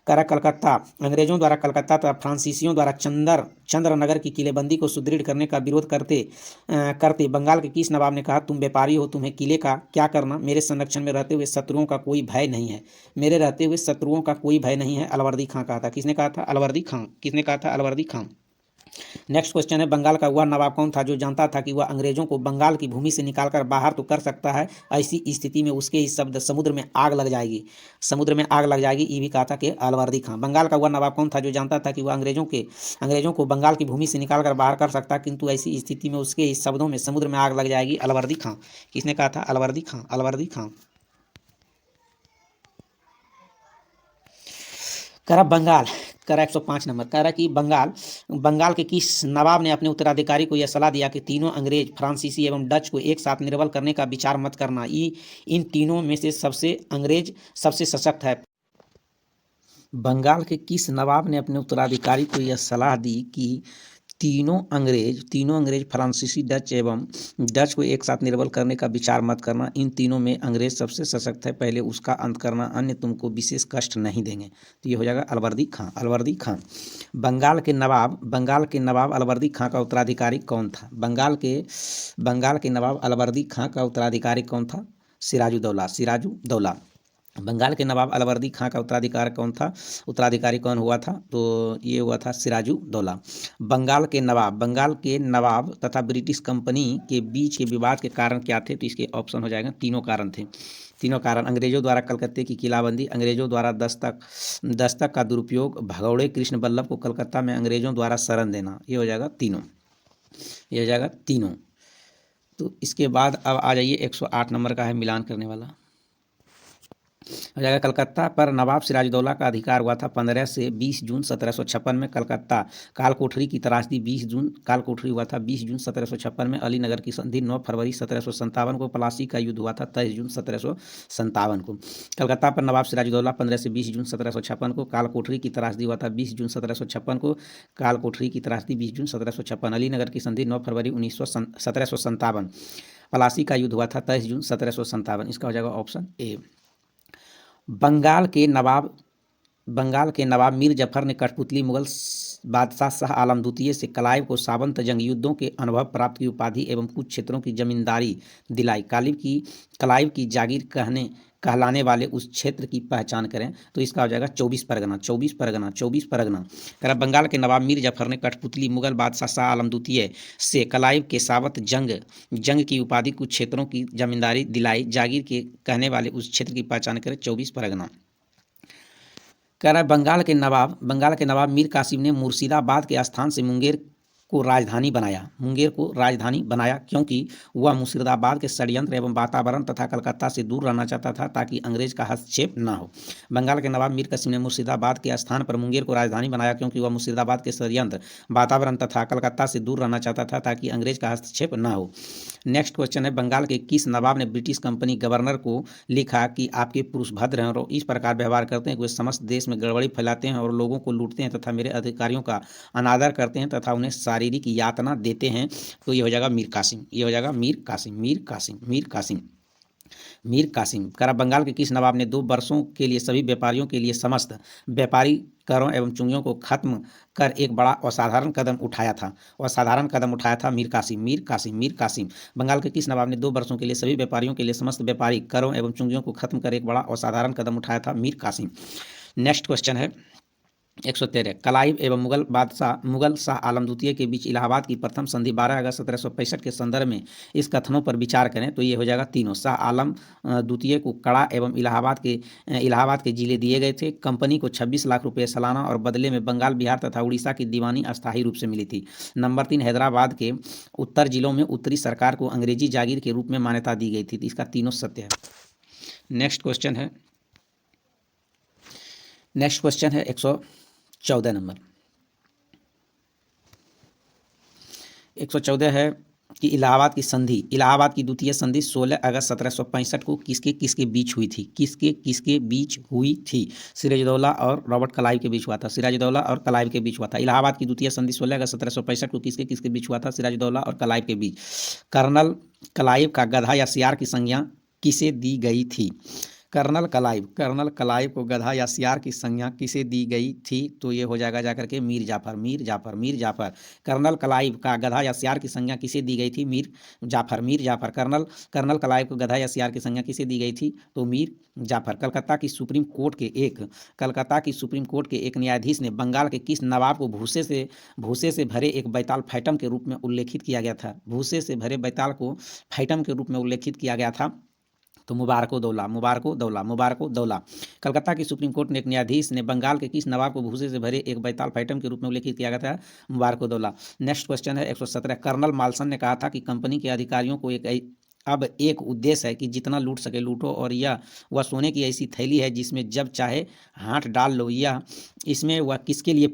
करा कलकत्ता अंग्रेजों द्वारा कलकत्ता तथा फ्रांसीसियों द्वारा चंद्रनगर की किलेबंदी को सुदृढ़ करने का विरोध करते बंगाल के किस नवाब ने कहा, तुम व्यापारी हो, तुम्हें किले का क्या करना, मेरे संरक्षण में रहते हुए शत्रुओं का कोई भय नहीं है, मेरे रहते हुए शत्रुओं का कोई भय नहीं है? अलवर्दी खां कहा था। किसने कहा था? अलवर्दी खां। किसने कहा था? अलवर्दी खां। नेक्स्ट क्वेश्चन है, बंगाल का वह नवाब कौन था जो जानता था कि वह अंग्रेजों को बंगाल की भूमि से निकालकर बाहर तो कर सकता है, ऐसी स्थिति में उसके ही शब्द समुद्र में आग लग जाएगी, समुद्र में आग लग जाएगी, ये भी कहा था कि अलवर्दी खां। बंगाल का वह नवाब कौन था जो जानता था कि वह अंग्रेजों को बंगाल की भूमि से निकालकर बाहर कर सकता, किंतु ऐसी स्थिति में उसके ही शब्दों में समुद्र में आग लग जाएगी? अलवर्दी खां। किसने कहा था? अलवर्दी खां। अलवर्दी खां। करा बंगाल, करा 105 नंबर, कह रहा कि बंगाल के किस नवाब ने अपने उत्तराधिकारी को यह सलाह दिया कि तीनों अंग्रेज, फ्रांसीसी एवं डच को एक साथ निर्बल करने का विचार मत करना, इन तीनों में से अंग्रेज सबसे सशक्त है? बंगाल के किस नवाब ने अपने उत्तराधिकारी को यह सलाह दी कि तीनों अंग्रेज फ्रांसीसी डच को एक साथ निर्बल करने का विचार मत करना, इन तीनों में अंग्रेज सबसे सशक्त है, पहले उसका अंत करना, अन्य तुमको विशेष कष्ट नहीं देंगे? तो ये हो जाएगा अलवर्दी खां। अलवर्दी खां। बंगाल के नवाब अलवर्दी खां का उत्तराधिकारी कौन था? बंगाल के नवाब अलवर्दी खां का उत्तराधिकारी कौन था? सिराजुद्दौला। सिराजुद्दौला। बंगाल के नवाब अलवर्दी खां का उत्तराधिकारी कौन हुआ था? तो ये हुआ था सिराजुद्दौला। बंगाल के नवाब तथा ब्रिटिश कंपनी के बीच के विवाद के कारण क्या थे? तो इसके ऑप्शन हो जाएगा, तीनों कारण थे। तीनों कारण, अंग्रेजों द्वारा कलकत्ते की किलाबंदी, अंग्रेजों द्वारा दस्तक का दुरुपयोग, भगौड़े कृष्ण बल्लभ को कलकत्ता में अंग्रेजों द्वारा शरण देना। ये हो जाएगा तीनों। ये हो जाएगा तीनों। तो इसके बाद अब आ जाइए 108 नंबर का है मिलान करने वाला। हो जाएगा, कलकत्ता पर नवाब सिराजुद्दौला का अधिकार हुआ था 15 से 20 जून 1756 में। कलकत्ता कालकोठरी की तराशदी 20 जून कालकोठरी हुआ था 20 जून 1756 में। अलीनगर की संधि 9 फरवरी 1757 को। प्लासी का युद्ध हुआ था 23 जून 1757 को। कलकत्ता पर नवाब सिराजुद्दौला 15 से 20 जून 1756 को। कालकोठरी की तराशदी हुआ था 20 जून 1756 को। कालकोठरी की तराशदी 20 जून 1756। अलीनगर की संधि 9 फरवरी 1757। प्लासी का युद्ध हुआ था 23 जून 1757। इसका हो जाएगा ऑप्शन ए। बंगाल के नवाब मीर जफर ने कठपुतली मुगल बादशाह शाह आलम द्वितीय से क्लाइव को सावंत जंग युद्धों के अनुभव प्राप्त की उपाधि एवं कुछ क्षेत्रों की जमींदारी दिलाई। क्लाइव की जागीर कहलाने वाले उस क्षेत्र की पहचान करें। तो इसका हो जाएगा 24 परगना। 24 परगना। 24 परगना। कह रहा, बंगाल के नवाब मीर जफर ने कठपुतली मुगल बादशाह शाह आलम द्वितीय से क्लाइव के सावंत जंग की उपाधि कुछ क्षेत्रों की जमींदारी दिलाई। जागीर के कहने वाले उस क्षेत्र की पहचान करें। 24 परगना। कह रहा है, बंगाल के नवाब मीर कासिम ने मुर्शिदाबाद के स्थान से मुंगेर को राजधानी बनाया क्योंकि वह मुर्शिदाबाद के षड्यंत्र एवं वातावरण तथा कलकत्ता से दूर रहना चाहता था ताकि अंग्रेज का हस्तक्षेप न हो। बंगाल के नवाब मीर कासिम ने मुर्शिदाबाद के स्थान पर मुंगेर को राजधानी बनाया क्योंकि वह मुर्शिदाबाद के षड्यंत्र, वातावरण तथा कलकत्ता से दूर रहना चाहता था ताकि अंग्रेज का हस्तक्षेप न हो। नेक्स्ट क्वेश्चन है, बंगाल के किस नवाब ने ब्रिटिश कंपनी गवर्नर को लिखा कि आपके पुरुष भद्र हैं और इस प्रकार व्यवहार करते हैं कि वे समस्त देश में गड़बड़ी फैलाते हैं और लोगों को लूटते हैं तथा मेरे अधिकारियों का अनादर करते हैं तथा उन्हें शारीरिक यातना देते हैं? तो ये हो जाएगा मीर कासिम। ये हो जाएगा मीर कासिम। मीर कासिम। मीर कासिम। मीर कासिम। करा, बंगाल के किस नवाब ने 2 वर्षों के लिए सभी व्यापारियों के लिए समस्त व्यापारी करों एवं चुंगियों को खत्म कर एक बड़ा असाधारण कदम उठाया था? मीर कासिम। मीर कासिम। मीर कासिम। बंगाल के किस नवाब ने 2 वर्षों के लिए सभी व्यापारियों के लिए समस्त व्यापारी करों एवं चुंगियों को खत्म कर एक बड़ा असाधारण कदम उठाया था? मीर कासिम। नेक्स्ट क्वेश्चन है 113, क्लाइव एवं मुगल शाह आलम द्वितीय के बीच इलाहाबाद की प्रथम संधि 12 अगस्त 1765 के संदर्भ में इस कथनों पर विचार करें। तो ये हो जाएगा तीनों। शाह आलम द्वितीय को कड़ा एवं इलाहाबाद के जिले दिए गए थे। कंपनी को 26 लाख रुपये सालाना और बदले में बंगाल, बिहार तथा उड़ीसा की दीवानी अस्थायी रूप से मिली थी। नंबर 3, हैदराबाद के उत्तर जिलों में उत्तरी सरकार को अंग्रेजी जागीर के रूप में मान्यता दी गई थी। इसका तीनों सत्य है। नेक्स्ट क्वेश्चन है नेक्स्ट क्वेश्चन है 114 नंबर। 114 है कि इलाहाबाद की द्वितीय संधि 16 अगस्त 1765 को किसके किसके बीच हुई थी? किसके किसके बीच हुई थी? सिराजुद्दौला और रॉबर्ट क्लाइव के बीच हुआ था। सिराजुद्दौला और क्लाइव के बीच हुआ था। इलाहाबाद की द्वितीय संधि 16 अगस्त 1765 को किसके किसके बीच हुआ था? सिराजुद्दौला और क्लाइव के बीच। कर्नल क्लाइव का गधा या सियार की संज्ञा किसे दी गई थी? कर्नल क्लाइव को गधा या सियार की संज्ञा किसे दी गई थी? तो ये हो जाएगा जाकर के मीर जाफर। कर्नल क्लाइव का गधा या सियार की संज्ञा किसे दी गई थी? मीर जाफर। कर्नल क्लाइव को गधा या सियार की संज्ञा किसे दी गई थी? तो मीर जाफर। कलकत्ता की सुप्रीम कोर्ट के एक न्यायाधीश ने बंगाल के किस नवाब को भूसे से भरे एक बैताल फैटम के रूप में उल्लेखित किया गया था? भूसे से भरे बैताल को फैटम के रूप में उल्लेखित किया गया था। तो मुबारको दौला। कलकत्ता की सुप्रीम कोर्ट ने एक न्यायाधीश ने बंगाल के किस नवाब को भूसे से भरे एक बैताल फैटम के रूप में उल्लेखित किया गया था? मुबारको-दौला। नेक्स्ट क्वेश्चन है 117। कर्नल माल्सन ने कहा था कि कंपनी के अधिकारियों को अब एक उद्देश्य है कि जितना लूट सके लूटो, और यह वह सोने की ऐसी थैली है जिसमें जब चाहे हाथ डाल लो। यह इसमें वह किसके लिए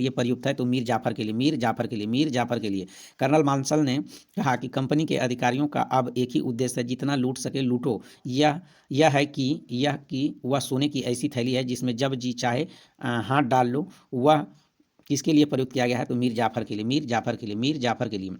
प्रयुक्त है? तो मीर जाफर के लिए। कर्नल माल्सन ने कहा कि कंपनी के अधिकारियों का अब एक ही उद्देश्य है, जितना लूट सके लूटो। यह है कि वह सोने की ऐसी थैली है जिसमें जब जी चाहे हाथ डाल लो। वह किसके लिए प्रयुक्त किया गया है? तो मीर जाफर के लिए।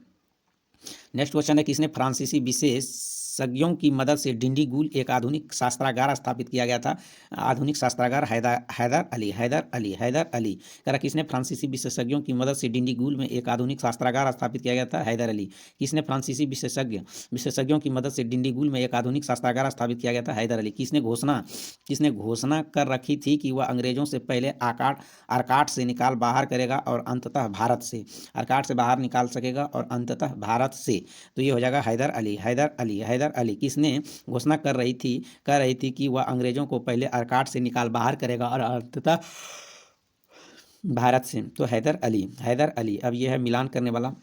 नेक्स्ट क्वेश्चन है किसने फ्रांसीसी विशेषज्ञों की मदद से डिंडीगुल एक आधुनिक शस्त्रागार स्थापित किया गया था? आधुनिक शस्त्रागार हैदर अली। कह रहा किसने फ्रांसीसी विशेषज्ञों की मदद से डिंडीगुल में एक आधुनिक शस्त्रागार स्थापित किया गया था? हैदर अली। किसने फ्रांसीसी विशेषज्ञों की मदद से डिंडीगुल में एक आधुनिक शस्त्रागार स्थापित किया गया था? हैदर अली। किसने घोषणा कर रखी थी कि वह अंग्रेजों से पहले आर्काट से निकाल बाहर करेगा और अंततः भारत से, आर्काट से बाहर निकाल सकेगा और अंततः भारत से? तो ये हो जाएगा हैदर अली। किसने घोषणा कर रही थी कि वह अंग्रेजों को पहले आर्काट से निकाल बाहर करेगा और अंततः भारत से? तो हैदर अली। अब यह है मिलान करने वाला।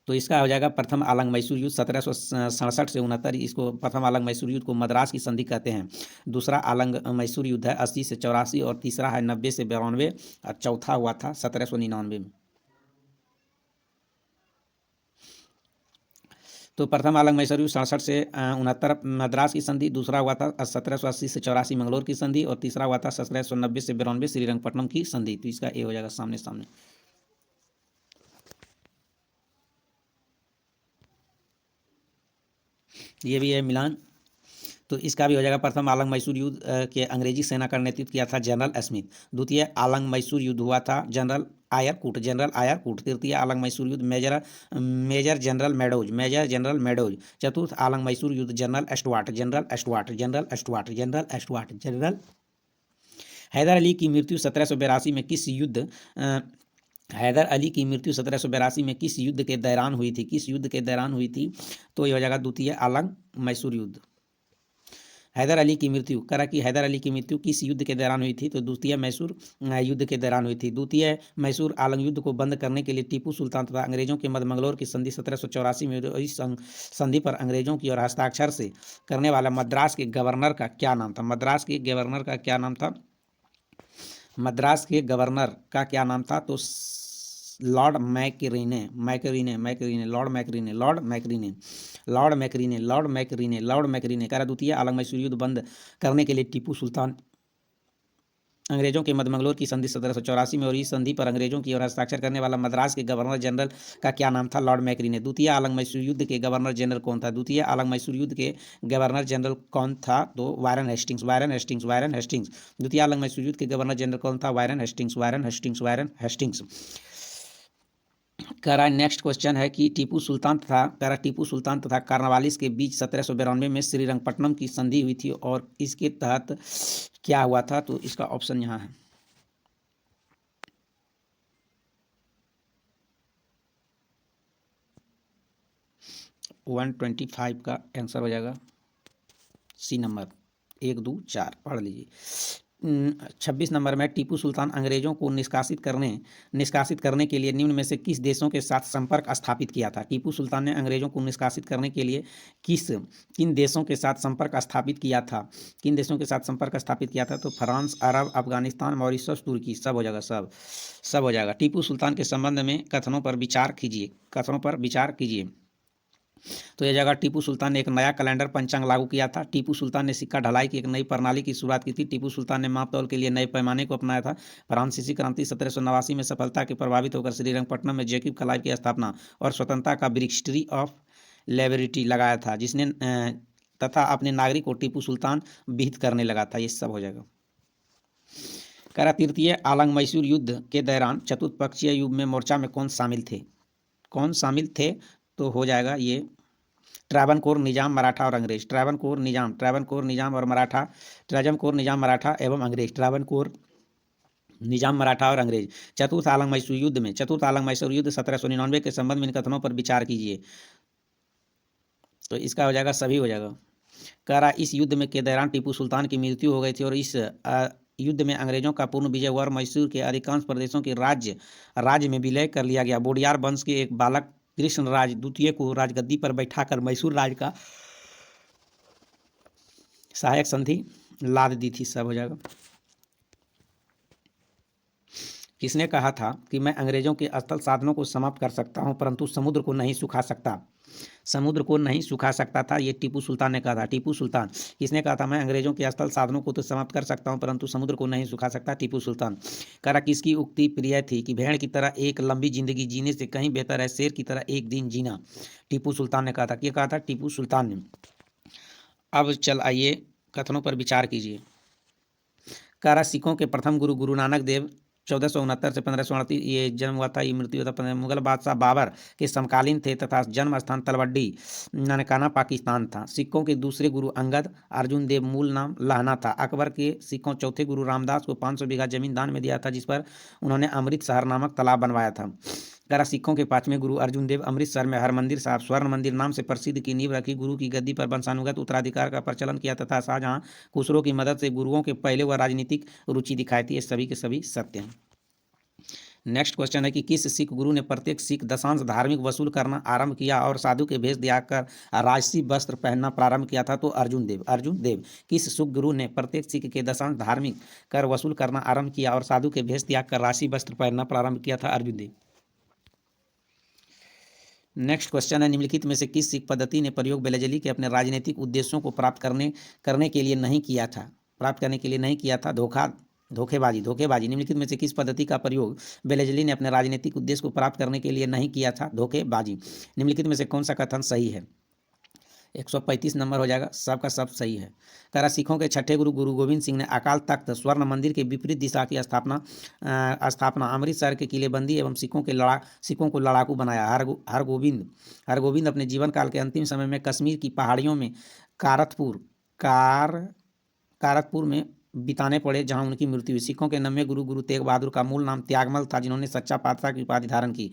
तो इसका हो जाएगा प्रथम आलंग मैसूर युद्ध 1767 से 69। इसको प्रथम आलंग मैसूर युद्ध को मद्रास की संधि कहते हैं। दूसरा आलंग मैसूर युद्ध है 80 से 84, और तीसरा है 90 से 92, और चौथा हुआ था 1799 में। तो प्रथम आलंग मैसूर युद्ध 67 से 69 मद्रास की संधि, दूसरा हुआ था 1780 से 84 मंगलोर की संधि, और तीसरा हुआ था 1790 से 92 श्रीरंगपट्टनम की संधि। तो इसका ए हो जाएगा सामने। ये भी है मिलान। तो इसका भी हो जाएगा प्रथम आलंग मैसूर युद्ध के अंग्रेजी सेना का नेतृत्व किया था जनरल स्मिथ। द्वितीय आलंग मैसूर युद्ध हुआ था जनरल आयरकूट। तृतीय आलंग मैसूर युद्ध मेजर जनरल मेडोज। चतुर्थ आलंग मैसूर युद्ध जनरल एस्टवाट। हैदर अली की मृत्यु 1782 में किस युद्ध किस युद्ध के दौरान हुई थी? तो ये हो जाएगा द्वितीय आलंग मैसूर युद्ध। हैदर अली की मृत्यु किस युद्ध के दौरान हुई थी? तो द्वितीय मैसूर युद्ध के दौरान हुई थी। द्वितीय मैसूर आलंग युद्ध को बंद करने के लिए टीपू सुल्तान तथा अंग्रेजों के मध्य मंगलोर की संधि 1784 में हुई। इस संधि पर अंग्रेजों की और हस्ताक्षर से करने वाला मद्रास के गवर्नर का क्या नाम था? मद्रास के गवर्नर का क्या नाम था? तो लॉर्ड मैकरीने। कह रहा द्वितीय आलंग मैसूर युद्ध बंद करने के लिए टीपू सुल्तान अंग्रेजों के मध्य मंगलोर की संधि 1784 में, और इस संधि पर अंग्रेजों की ओर हस्ताक्षर करने वाला मद्रास के गवर्नर जनरल का क्या नाम था? लॉर्ड मैकरीने। द्वितीय आलंग मैसूर युद्ध के गवर्नर जनरल कौन था? तो वायरन हेस्टिंग्स। द्वितीय आलंग मैसूर युद्ध के गवर्नर जनरल कौन था? Byron Hastings. कह रहा है नेक्स्ट क्वेश्चन है कि टीपू सुल्तान तथा कार्नवालिस के बीच 1792 में श्रीरंगपट्टनम की संधि हुई थी, और इसके तहत क्या हुआ था? तो इसका ऑप्शन यहाँ है। वन 125 का आंसर हो जाएगा सी नंबर। 1, 2, 4 पढ़ लीजिए। 26 नंबर में टीपू सुल्तान अंग्रेजों को निष्कासित करने के लिए निम्न में से किस देशों के साथ संपर्क स्थापित किया था? टीपू सुल्तान ने अंग्रेजों को निष्कासित करने के लिए किन देशों के साथ संपर्क स्थापित किया था? किन देशों के साथ संपर्क स्थापित किया था? तो फ्रांस, अरब, अफगानिस्तान, मॉरिशस, तुर्की। सब हो जाएगा, सब हो जाएगा। टीपू सुल्तान के संबंध में कथनों पर विचार कीजिए। तो यह जगह टीपू सुल्तान ने एक नया कैलेंडर पंचांग लागू किया था। टीपू सुल्तान ने सिक्का ढलाई की एक नई प्रणाली की शुरुआत की थी। टीपू सुल्तान ने माप तौल के लिए नए पैमाने को अपनाया था। फ्रांसीसी क्रांति 1789 में सफलता के प्रभावित होकर श्रीरंगपट्टनम में जैकब क्लाइव की स्थापना और स्वतंत्रता का वृक्ष ट्री ऑफ लिबर्टी लगाया था, जिसने तथा अपने नागरिक को टीपू सुल्तान विहित करने लगा था। ये सब हो जाएगा। कह रहा तृतीय आलंग मैसूर युद्ध के दौरान चतुर्पक्षीय युद्ध में मोर्चा में कौन शामिल थे? तो हो जाएगा ये ट्रावनकोर निजाम, मराठा और अंग्रेज। ट्रावनकोर निजाम और मराठा, ट्रावनकोर निजाम मराठा एवं अंग्रेज, ट्रावनकोर निजाम मराठा और अंग्रेज। चतुर्थ आलंग मैसूर युद्ध 1799 के संबंध में इन कथनों पर विचार कीजिए। तो इसका हो जाएगा, सभी हो जाएगा। कह रहा इस युद्ध में के दौरान टीपू सुल्तान की मृत्यु हो गई थी और इस युद्ध में अंग्रेजों का पूर्ण विजय हुआ और मैसूर के अधिकांश प्रदेशों के राज्य में विलय कर लिया गया। बोडियार वंश के एक बालक कृष्णराज द्वितीय को राजगद्दी पर बैठाकर मैसूर राज का सहायक संधि लाद दी थी। सब हो जाएगा। किसने कहा था कि मैं अंग्रेजों के स्थल साधनों को समाप्त कर सकता हूं परंतु समुद्र को नहीं सुखा सकता था? ये टीपू सुल्तान ने कहा था। टीपू सुल्तान किसने कहा था? मैं अंग्रेजों के स्थल साधनों को तो समाप्त कर सकता हूं परंतु समुद्र को नहीं सुखा सकता। टीपू सुल्तान। कह रहा किसकी उक्ति प्रिय थी कि भेड़ की तरह एक लंबी जिंदगी जीने से कहीं बेहतर है शेर की तरह एक दिन जीना? टीपू सुल्तान ने कहा था। क्या कहा था? टीपू सुल्तान ने। अब चल आइए कथनों पर विचार कीजिए। कह रहा सिखों के प्रथम गुरु नानक देव 1469 से 1538 ये जन्म हुआ था, ये मृत्यु हुआ था। मुगल बादशाह बाबर के समकालीन थे तथा जन्म स्थान तलवड्डी ननकाना पाकिस्तान था। सिखों के दूसरे गुरु अंगद, अर्जुन देव मूल नाम लहना था। अकबर के सिखों चौथे गुरु रामदास को 500 बीघा जमीन दान में दिया था जिस पर उन्होंने अमृतसर नामक तालाब बनवाया था। करा सिखों के पांचवें गुरु अर्जुन देव अमृतसर में हरमंदिर साहब स्वर्ण मंदिर नाम से प्रसिद्ध की नींव रखी। गुरु की गद्दी पर वंशानुगत उत्तराधिकार का प्रचलन किया तथा शाहजहां खुसरो की मदद से गुरुओं के पहले वह राजनीतिक रुचि दिखाई थी। ये सभी के सभी सत्य हैं। नेक्स्ट क्वेश्चन है कि किस सिख गुरु ने प्रत्येक सिख दशांश धार्मिक वसूल करना आरंभ किया और साधु के भेष दिखाकर राजसी वस्त्र पहनना प्रारंभ किया था? तो अर्जुन देव। किस सिख गुरु ने प्रत्येक सिख के दशांश धार्मिक कर वसूल करना आरंभ किया और साधु के भेष दिखाकर राजसी वस्त्र पहनना प्रारंभ किया था? अर्जुन देव। नेक्स्ट क्वेश्चन है निम्नलिखित में से किस सिख पद्धति ने प्रयोग बेलजली के अपने राजनीतिक उद्देश्यों को प्राप्त करने के लिए नहीं किया था? धोखेबाजी। निम्नलिखित में से किस पद्धति का प्रयोग बेलजली ने अपने राजनीतिक उद्देश्य को प्राप्त करने के लिए नहीं किया था? धोखेबाजी। निम्नलिखित में से कौन सा कथन सही है? 135 नंबर हो जाएगा, सबका सब सही है। कह रहा सिखों के छठे गुरु गोविंद सिंह ने अकाल तख्त स्वर्ण मंदिर के विपरीत दिशा की स्थापना अमृतसर के किलेबंदी एवं सिखों को लड़ाकू बनाया। हरगोबिंद अपने जीवन काल के अंतिम समय में कश्मीर की पहाड़ियों में कारतपुर में बिताने पड़े जहां उनकी मृत्यु हुई। सिखों के 9वें गुरु तेग बहादुर का मूल नाम त्यागमल था जिन्होंने सच्चा पातशाह की उपाधि धारण की।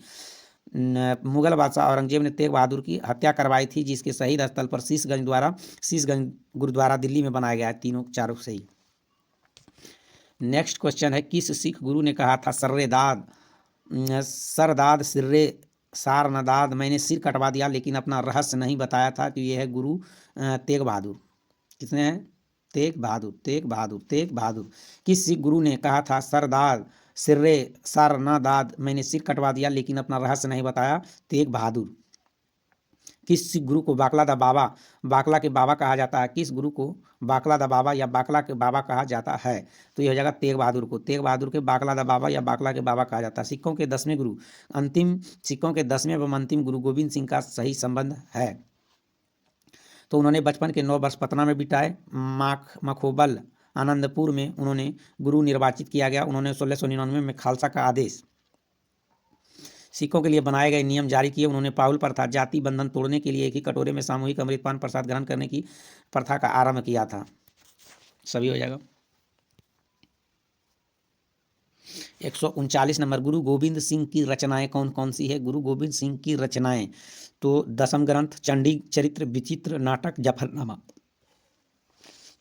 मुगल बादशाह औरंगजेब ने तेग बहादुर की हत्या करवाई थी जिसके शहीद स्थल पर शीशगंज गुरुद्वारा दिल्ली में बनाया गया है। तीनों चारों सही। नेक्स्ट क्वेश्चन है किस सिख गुरु ने कहा था सरदाद सिर्रे सार नदाद मैंने सिर कटवा दिया लेकिन अपना रहस्य नहीं बताया था? कि यह है गुरु तेग बहादुर। किसने है? तेग बहादुर। किस सिख गुरु ने कहा था सरदार सिर्रे सर न दाद मैंने सिर कटवा दिया लेकिन अपना रहस्य नहीं बताया? तेग बहादुर। किस सिख गुरु को बाकला के बाबा कहा जाता है? किस गुरु को बाकला दा बाबा या बाकला के बाबा कहा जाता है? तो यह हो जाएगा तेग बहादुर को। तेग बहादुर के बाकला दा बाबा या बाकला के बाबा कहा जाता है। सिखों के 10वें एवं अंतिम गुरु गोविंद सिंह का सही संबंध है? तो उन्होंने बचपन के 9 वर्ष पटना में बिताए। मखोबल आनंदपुर में उन्होंने गुरु निर्वाचित किया गया। उन्होंने 1699 में खालसा का आदेश सिखों के लिए बनाए गए नियम जारी किए। उन्होंने पाहुल प्रथा जाति बंधन तोड़ने के लिए एक ही कटोरे में सामूहिक अमृतपान प्रसाद ग्रहण करने की प्रथा का आरंभ किया था। सभी हो जाएगा। 139 नंबर गुरु गोविंद सिंह की रचनाएं कौन कौन सी है? गुरु गोविंद सिंह की रचनाएं तो दशम ग्रंथ, चंडी चरित्र, विचित्र नाटक, जफरनामा।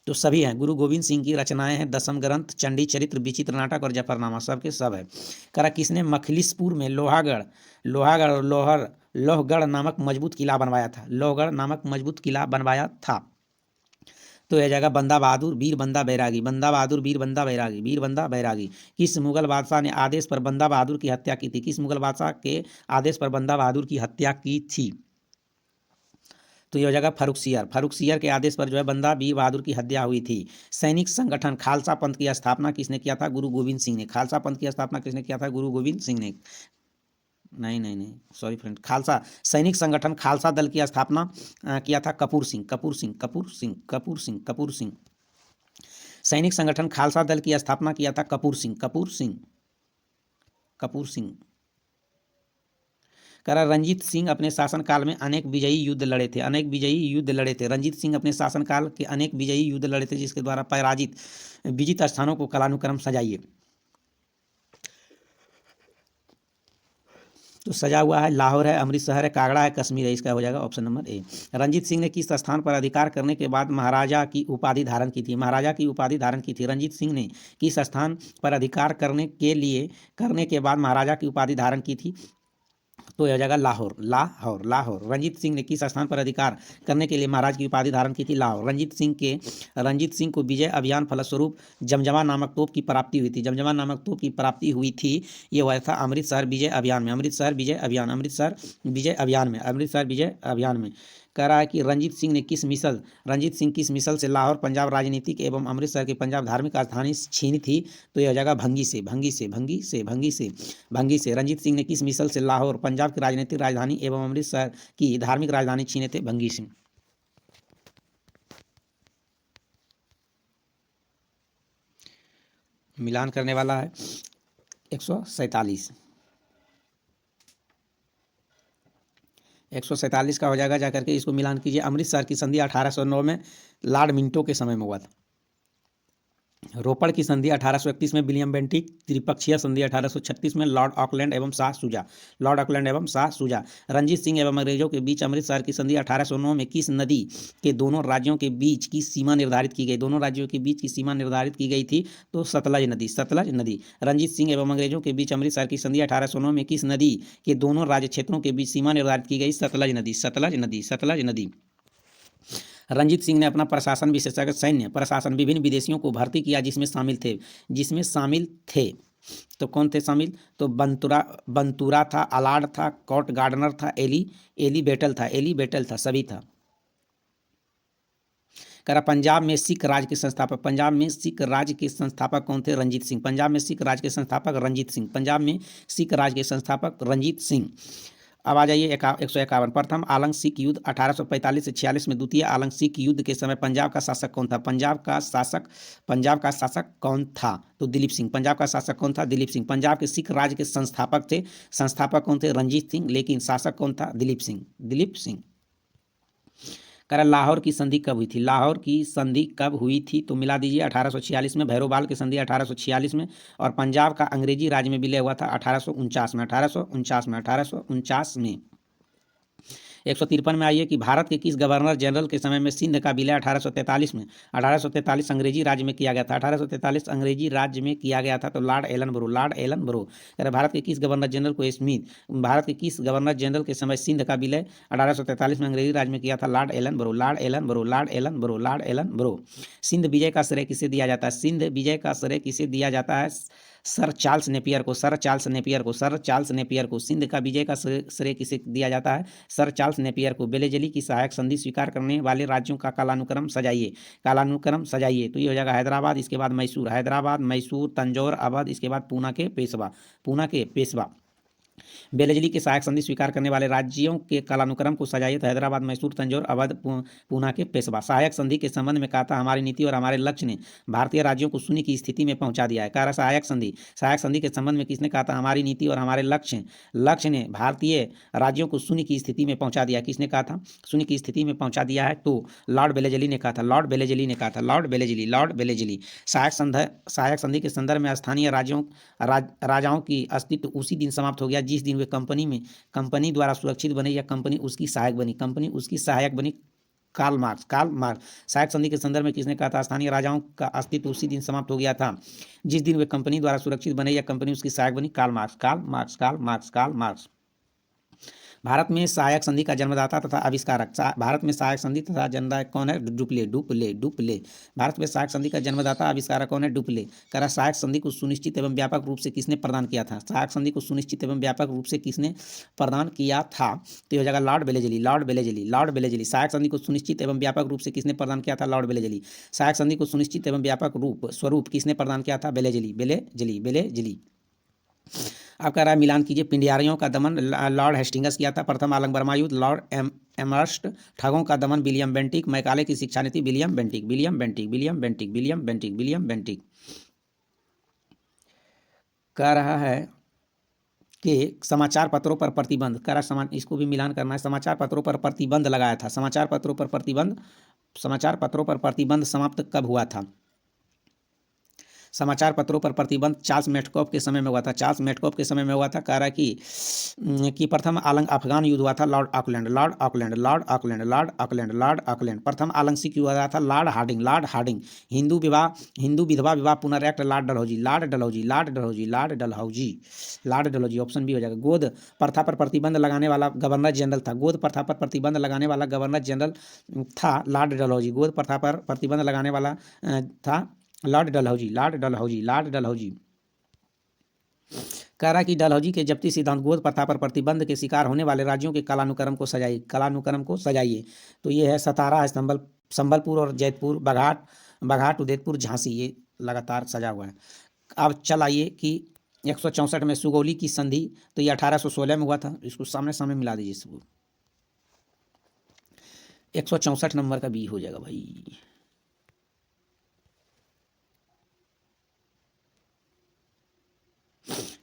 तो सभी हैं। गुरु गोविंद सिंह की रचनाएं हैं दसम ग्रंथ, चंडी चरित्र, विचित्र नाटक और जफरनामा, सब के सब है। करा किसने मखलिसपुर में लोहागढ़ और लोहगढ़ नामक मजबूत किला बनवाया था? लोहगढ़ नामक मजबूत किला बनवाया था। तो यह जगह बंदा बहादुर वीर बंदा बैरागी, बंदा बहादुर वीर बंदा बैरागी, वीर बंदा बैरागी। किस मुगल बादशाह ने आदेश पर बंदा बहादुर की हत्या की थी? किस मुगल बादशाह के आदेश पर बंदा बहादुर की हत्या की थी? तो यह हो जाएगा फर्रुखसियर के आदेश पर जो है बंदा वीर बहादुर की हत्या हुई थी। सैनिक संगठन खालसा पंथ की स्थापना किसने किया था? गुरु गोविंद सिंह ने। खालसा पंथ की स्थापना किसने किया था? गुरु गोविंद सिंह ने। नहीं, सॉरी फ्रेंड, खालसा सैनिक संगठन खालसा दल की स्थापना किया था कपूर सिंह। सैनिक संगठन खालसा दल की स्थापना किया था कपूर सिंह। करा रंजीत सिंह अपने शासनकाल में अनेक विजयी युद्ध लड़े थे। रंजीत सिंह अपने शासनकाल के अनेक विजयी युद्ध लड़े थे जिसके द्वारा पराजित विजित स्थानों को कालानुक्रम सजाइए। तो सजा हुआ है लाहौर है, अमृतसर है, कागड़ा है, कश्मीर है। इसका हो जाएगा option number A. Ranjit Singh ने किस स्थान पर अधिकार करने के बाद महाराजा की उपाधि धारण की थी? रंजीत सिंह ने किस स्थान पर अधिकार करने के बाद महाराजा की उपाधि धारण की थी? तो यह जगह लाहौर। रंजीत सिंह ने किस स्थान पर अधिकार करने के लिए महाराज की उपाधि धारण की थी? लाहौर। रंजीत सिंह को विजय अभियान फलस्वरूप जमजमा नामक तोप की प्राप्ति हुई थी। ये हुआ था अमृतसर विजय अभियान में। कह रहा है कि रंजीत सिंह किस मिसल से लाहौर पंजाब राजनीतिक एवं अमृतसर के पंजाब धार्मिक राजधानी छीनी थी? तो यह जगह भंगी से। रंजीत सिंह ने किस मिसल से लाहौर पंजाब की राजनीतिक राजधानी एवं अमृतसर की धार्मिक राजधानी छीने थे? भंगी से। मिलान करने वाला है 147 का हो जाएगा। जाकर के इसको मिलान कीजिए। अमृतसर की संधि 1809 में लॉर्ड मिंटो के समय में हुआ था। रोपड़ की संधि 1831 में विलियम बेंटिक। त्रिपक्षीय संधि 1836 में लॉर्ड ऑकलैंड एवं शाह सूजा। रंजीत सिंह एवं अंग्रेजों के बीच अमृतसर की संधि 1809 में किस नदी के दोनों राज्यों के बीच की सीमा निर्धारित की गई? थी? तो सतलज नदी। रंजीत सिंह एवं अंग्रेजों के बीच अमृतसर की संधि 1809 में किस नदी के दोनों राज्य क्षेत्रों के बीच सीमा निर्धारित की गई? सतलज नदी। रंजीत सिंह ने अपना प्रशासन विशेषज्ञ सैन्य प्रशासन विभिन्न विदेशियों को भर्ती किया जिसमें शामिल थे। तो कौन थे शामिल? तो बंतुरा था, अलाड था, कॉट गार्डनर था, एली बेटल था, सभी था। करा पंजाब में सिख राज के संस्थापक कौन थे? रंजीत सिंह। पंजाब में सिख राज के संस्थापक रंजीत सिंह। अब आ जाइए 151। प्रथम आलंग सिख युद्ध 1845 से 46 में। द्वितीय आलंग सिख युद्ध के समय पंजाब का शासक कौन था? पंजाब का शासक कौन था? तो दिलीप सिंह। पंजाब का शासक कौन था? दिलीप सिंह। पंजाब के सिख राज के संस्थापक कौन थे? रंजीत सिंह। लेकिन शासक कौन था? दिलीप सिंह। कह रहा लाहौर की संधि कब हुई थी? तो मिला दीजिए 1846 में। भैरोबाल की संधि 1846 में। और पंजाब का अंग्रेजी राज में विलय हुआ था 1849 में। 153 में आइए कि भारत के किस गवर्नर जनरल के समय में सिंध का विलय 1843 में 1843 अंग्रेजी राज्य में किया गया था? 1843 अंग्रेजी राज्य में किया गया था। तो लॉर्ड एलन ब्रो। भारत के किस गवर्नर जनरल के समय सिंध का विलय 1843 में अंग्रेजी राज्य में किया था? Lord Ellenborough. सिंध विजय का श्रेय किसे दिया जाता है? सर चार्ल्स नेपियर को। सिंध का विजय का श्रेय किसे दिया जाता है? सर चार्ल्स नेपियर को। बेलेजली की सहायक संधि स्वीकार करने वाले राज्यों का कालानुक्रम सजाइए। तो ये हो जाएगा हैदराबाद, इसके बाद मैसूर, तंजौर, अवध, इसके बाद पूना के पेशवा। बेलेजली के सहायक संधि स्वीकार करने वाले राज्यों के कालानुक्रम को सजाइए। तो हैदराबाद, मैसूर, तंजौर, अवध, पूना के पेशवा। सहायक संधि के संबंध में कहा था हमारी नीति और हमारे लक्ष्य ने भारतीय राज्यों को शून्य की स्थिति में पहुंचा दिया है। कह रहा सहायक संधि के संबंध में किसने कहा था? हमारी नीति और हमारे लक्ष्य ने भारतीय राज्यों को शून्य की स्थिति में पहुंचा दिया। किसने कहा था शून्य की स्थिति में पहुंचा दिया है? तो लॉर्ड बेलेजली ने कहा था। लॉर्ड बेलेजली। सहायक संधि के संदर्भ में स्थानीय राजाओं की अस्तित्व उसी दिन समाप्त हो गया जिस दिन वे कंपनी द्वारा सुरक्षित बने या कंपनी उसकी सहायक बनी। Karl Marx. Karl Marx. सहायक संधि के संदर्भ में किसने कहा था? स्थानीय राजाओं का अस्तित्व उसी दिन समाप्त हो गया था जिस दिन वे कंपनी द्वारा सुरक्षित बने या कंपनी उसकी सहायक बनी। Karl Marx. Karl Marx. Karl Marx. Karl Marx. Bharat में सहायक संधि का जन्मदाता तथा आविष्कारक। भारत में सहायक संधि तथा जन्मदाता कौन है? डुप्ले। डुप्ले। डुप्ले। भारत में सहायक संधि का जन्मदाता आविष्कारक कौन है? डुप्ले। कह रहा सहायक संधि को सुनिश्चित एवं व्यापक रूप से किसने प्रदान किया था? सहायक संधि को सुनिश्चित एवं व्यापक रूप से किसने प्रदान किया था? तो ये हो जाएगा Lord Wellesley. Lord Wellesley. Lord Wellesley. सहायक संधि को सुनिश्चित एवं व्यापक रूप से किसने प्रदान किया था? Lord Wellesley. सहायक संधि को सुनिश्चित एवं व्यापक स्वरूप किसने प्रदान किया था? वेलेजली। वेलेजली। वेलेजली। अब कह रहा है मिलान कीजिए। पिंडियारियों का दमन लॉर्ड हेस्टिंगस किया था। प्रथम आलम बर्मा युद्ध लॉर्ड एमर्स्ट। ठगों का दमन विलियम बेंटिक। मैकाले की शिक्षा नीति William Bentinck. William Bentinck. William Bentinck. William Bentinck. William Bentinck. कह रहा है कि समाचार पत्रों पर प्रतिबंध। कह रहा इसको भी मिलान करना है। समाचार पत्रों पर प्रतिबंध लगाया था। समाचार पत्रों पर प्रतिबंध। समाचार पत्रों पर प्रतिबंध समाप्त कब हुआ था? समाचार पत्रों पर प्रतिबंध चार्ल्स मेटकॉफ के समय में हुआ था। चार्ल्स मेटकॉफ के समय में हुआ था। कह रहा है कि प्रथम आलंग अफगान युद्ध हुआ था lord Auckland. Lord Auckland. Lord Auckland. Lord Auckland. Lord Auckland. प्रथम आलंग सिख हुआ था lord Hardinge. Lord Hardinge. Hindu विधवा विवाह पुनर्एक्ट lord Dalhousie. Lord Dalhousie. Lord Dalhousie. Lord Dalhousie. Lord Dalhousie. Option B हो जाएगा। गोद प्रथा पर प्रतिबंध लगाने वाला गवर्नर जनरल था। गोद प्रथा पर प्रतिबंध लगाने वाला गवर्नर जनरल था लॉर्ड डलहौजी। गोद प्रथा पर प्रतिबंध लगाने वाला था Lord Dalhousie. Lord Dalhousie. Lord Dalhousie. कह रहा कि डलहौजी के जब्ती सिद्धांत गोद प्रथा पर प्रतिबंध के शिकार होने वाले राज्यों के कालानुक्रम को सजाइए। कालानुक्रम को सजाइए। तो ये है सतारा है, संबलपुर और जैतपुर, बघाट, उदयपुर, झांसी। ये लगातार सजा हुआ है। अब चल आइए कि 164 में सुगौली की संधि, तो ये 1816 में हुआ था। इसको सामने सामने मिला दीजिए सबको। 164 नंबर का बी हो जाएगा भाई।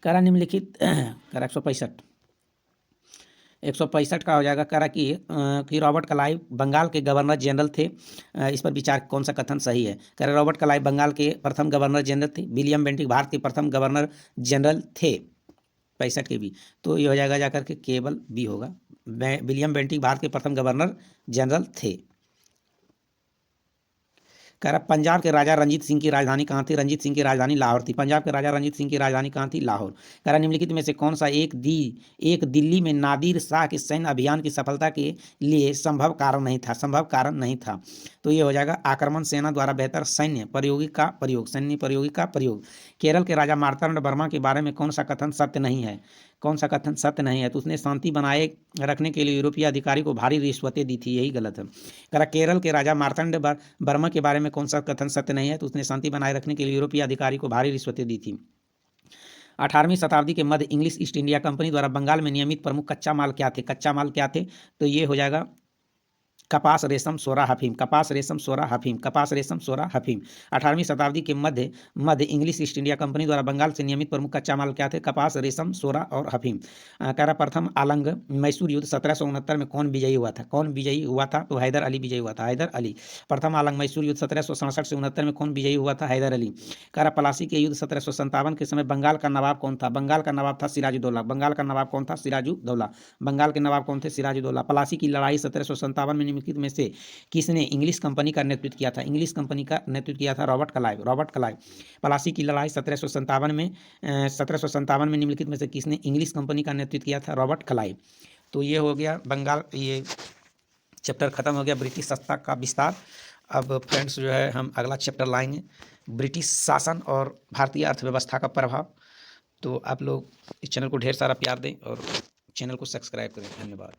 करा निम्नलिखित करा 165 का हो जाएगा। करा कि रॉबर्ट क्लाइव बंगाल के गवर्नर जनरल थे। इस पर विचार कौन सा कथन सही है? कह रहा रॉबर्ट क्लाइव बंगाल के प्रथम गवर्नर जनरल थे। विलियम बेंटिक भारत के प्रथम गवर्नर जनरल थे। 65 के बी। तो ये हो जाएगा जाकर के केवल बी होगा। विलियम बेंटिक भारत के प्रथम गवर्नर जनरल थे। कह रहा पंजाब के राजा रंजीत सिंह की राजधानी कहाँ थी? रंजीत सिंह की राजधानी लाहौर थी। पंजाब के राजा रंजीत सिंह की राजधानी कहाँ थी? लाहौर। कह रहा निम्नलिखित में से कौन सा एक दिल्ली में नादिर शाह के सैन्य अभियान की सफलता के लिए संभव कारण नहीं था? संभव कारण नहीं था। तो ये हो जाएगा आक्रमण सेना द्वारा बेहतर सैन्य प्रयोगी का प्रयोग। सैन्य प्रयोगी का प्रयोग। केरल के राजा मार्तांड वर्मा के बारे में कौन सा कथन सत्य नहीं है? कौन सा कथन सत्य नहीं है? तो उसने शांति बनाए रखने के लिए यूरोपीय अधिकारी को भारी रिश्वतें दी थी। यही गलत है। कह रहा केरल के राजा मार्तांड वर्मा के बारे में कौन सा कथन सत्य नहीं है? तो उसने शांति बनाए रखने के लिए यूरोपीय अधिकारी को भारी रिश्वतें दी थी। 18वीं शताब्दी के मध्य इंग्लिश ईस्ट इंडिया कंपनी द्वारा बंगाल में नियमित प्रमुख कच्चा माल क्या थे? कच्चा माल क्या थे? तो ये हो जाएगा कपास, रेशम, सोरा, हफीम। कपास, रेशम, सोरा, हफीम। कपास, रेशम, सोरा, हफीम। 18वीं शताब्दी के मध्य इंग्लिश ईस्ट इंडिया कंपनी द्वारा बंगाल से नियमित प्रमुख कच्चा माल क्या थे? कपास, रेशम, सोरा और हफीम। कह रहा प्रथम आलंग मैसूर युद्ध 1769 में कौन विजयी हुआ था? कौन विजयी हुआ था? तो हैदर अली विजयी हुआ था। हैदर अली। प्रथम आलंग मैसूर युद्ध 1767 से 69 में कौन विजयी हुआ था? हैदर अली। कह रहा पलासी के युद्ध 1757 के समय बंगाल का नवाब कौन था? बंगाल का नवाब था सिराजुद्दौला। बंगाल का नवाब कौन था? सिराजुद्दौला। बंगाल के नवाब कौन थे? सिराजुद्दौला। पलासी की लड़ाई 1757 में निम्नलिखित में से किसने इंग्लिश कंपनी का नेतृत्व किया था? इंग्लिश कंपनी का नेतृत्व किया था Robert Clive. Robert Clive. Plassey की लड़ाई 1757 में निम्नलिखित में से किसने इंग्लिश कंपनी का नेतृत्व किया था? Robert Clive. तो ये हो गया बंगाल, ये चैप्टर खत्म हो गया ब्रिटिश सत्ता का विस्तार। अब फ्रेंड्स जो है हम अगला चैप्टर लाएंगे ब्रिटिश शासन और भारतीय अर्थव्यवस्था का प्रभाव। तो आप लोग इस चैनल को ढेर सारा प्यार दें और चैनल को सब्सक्राइब करें। धन्यवाद।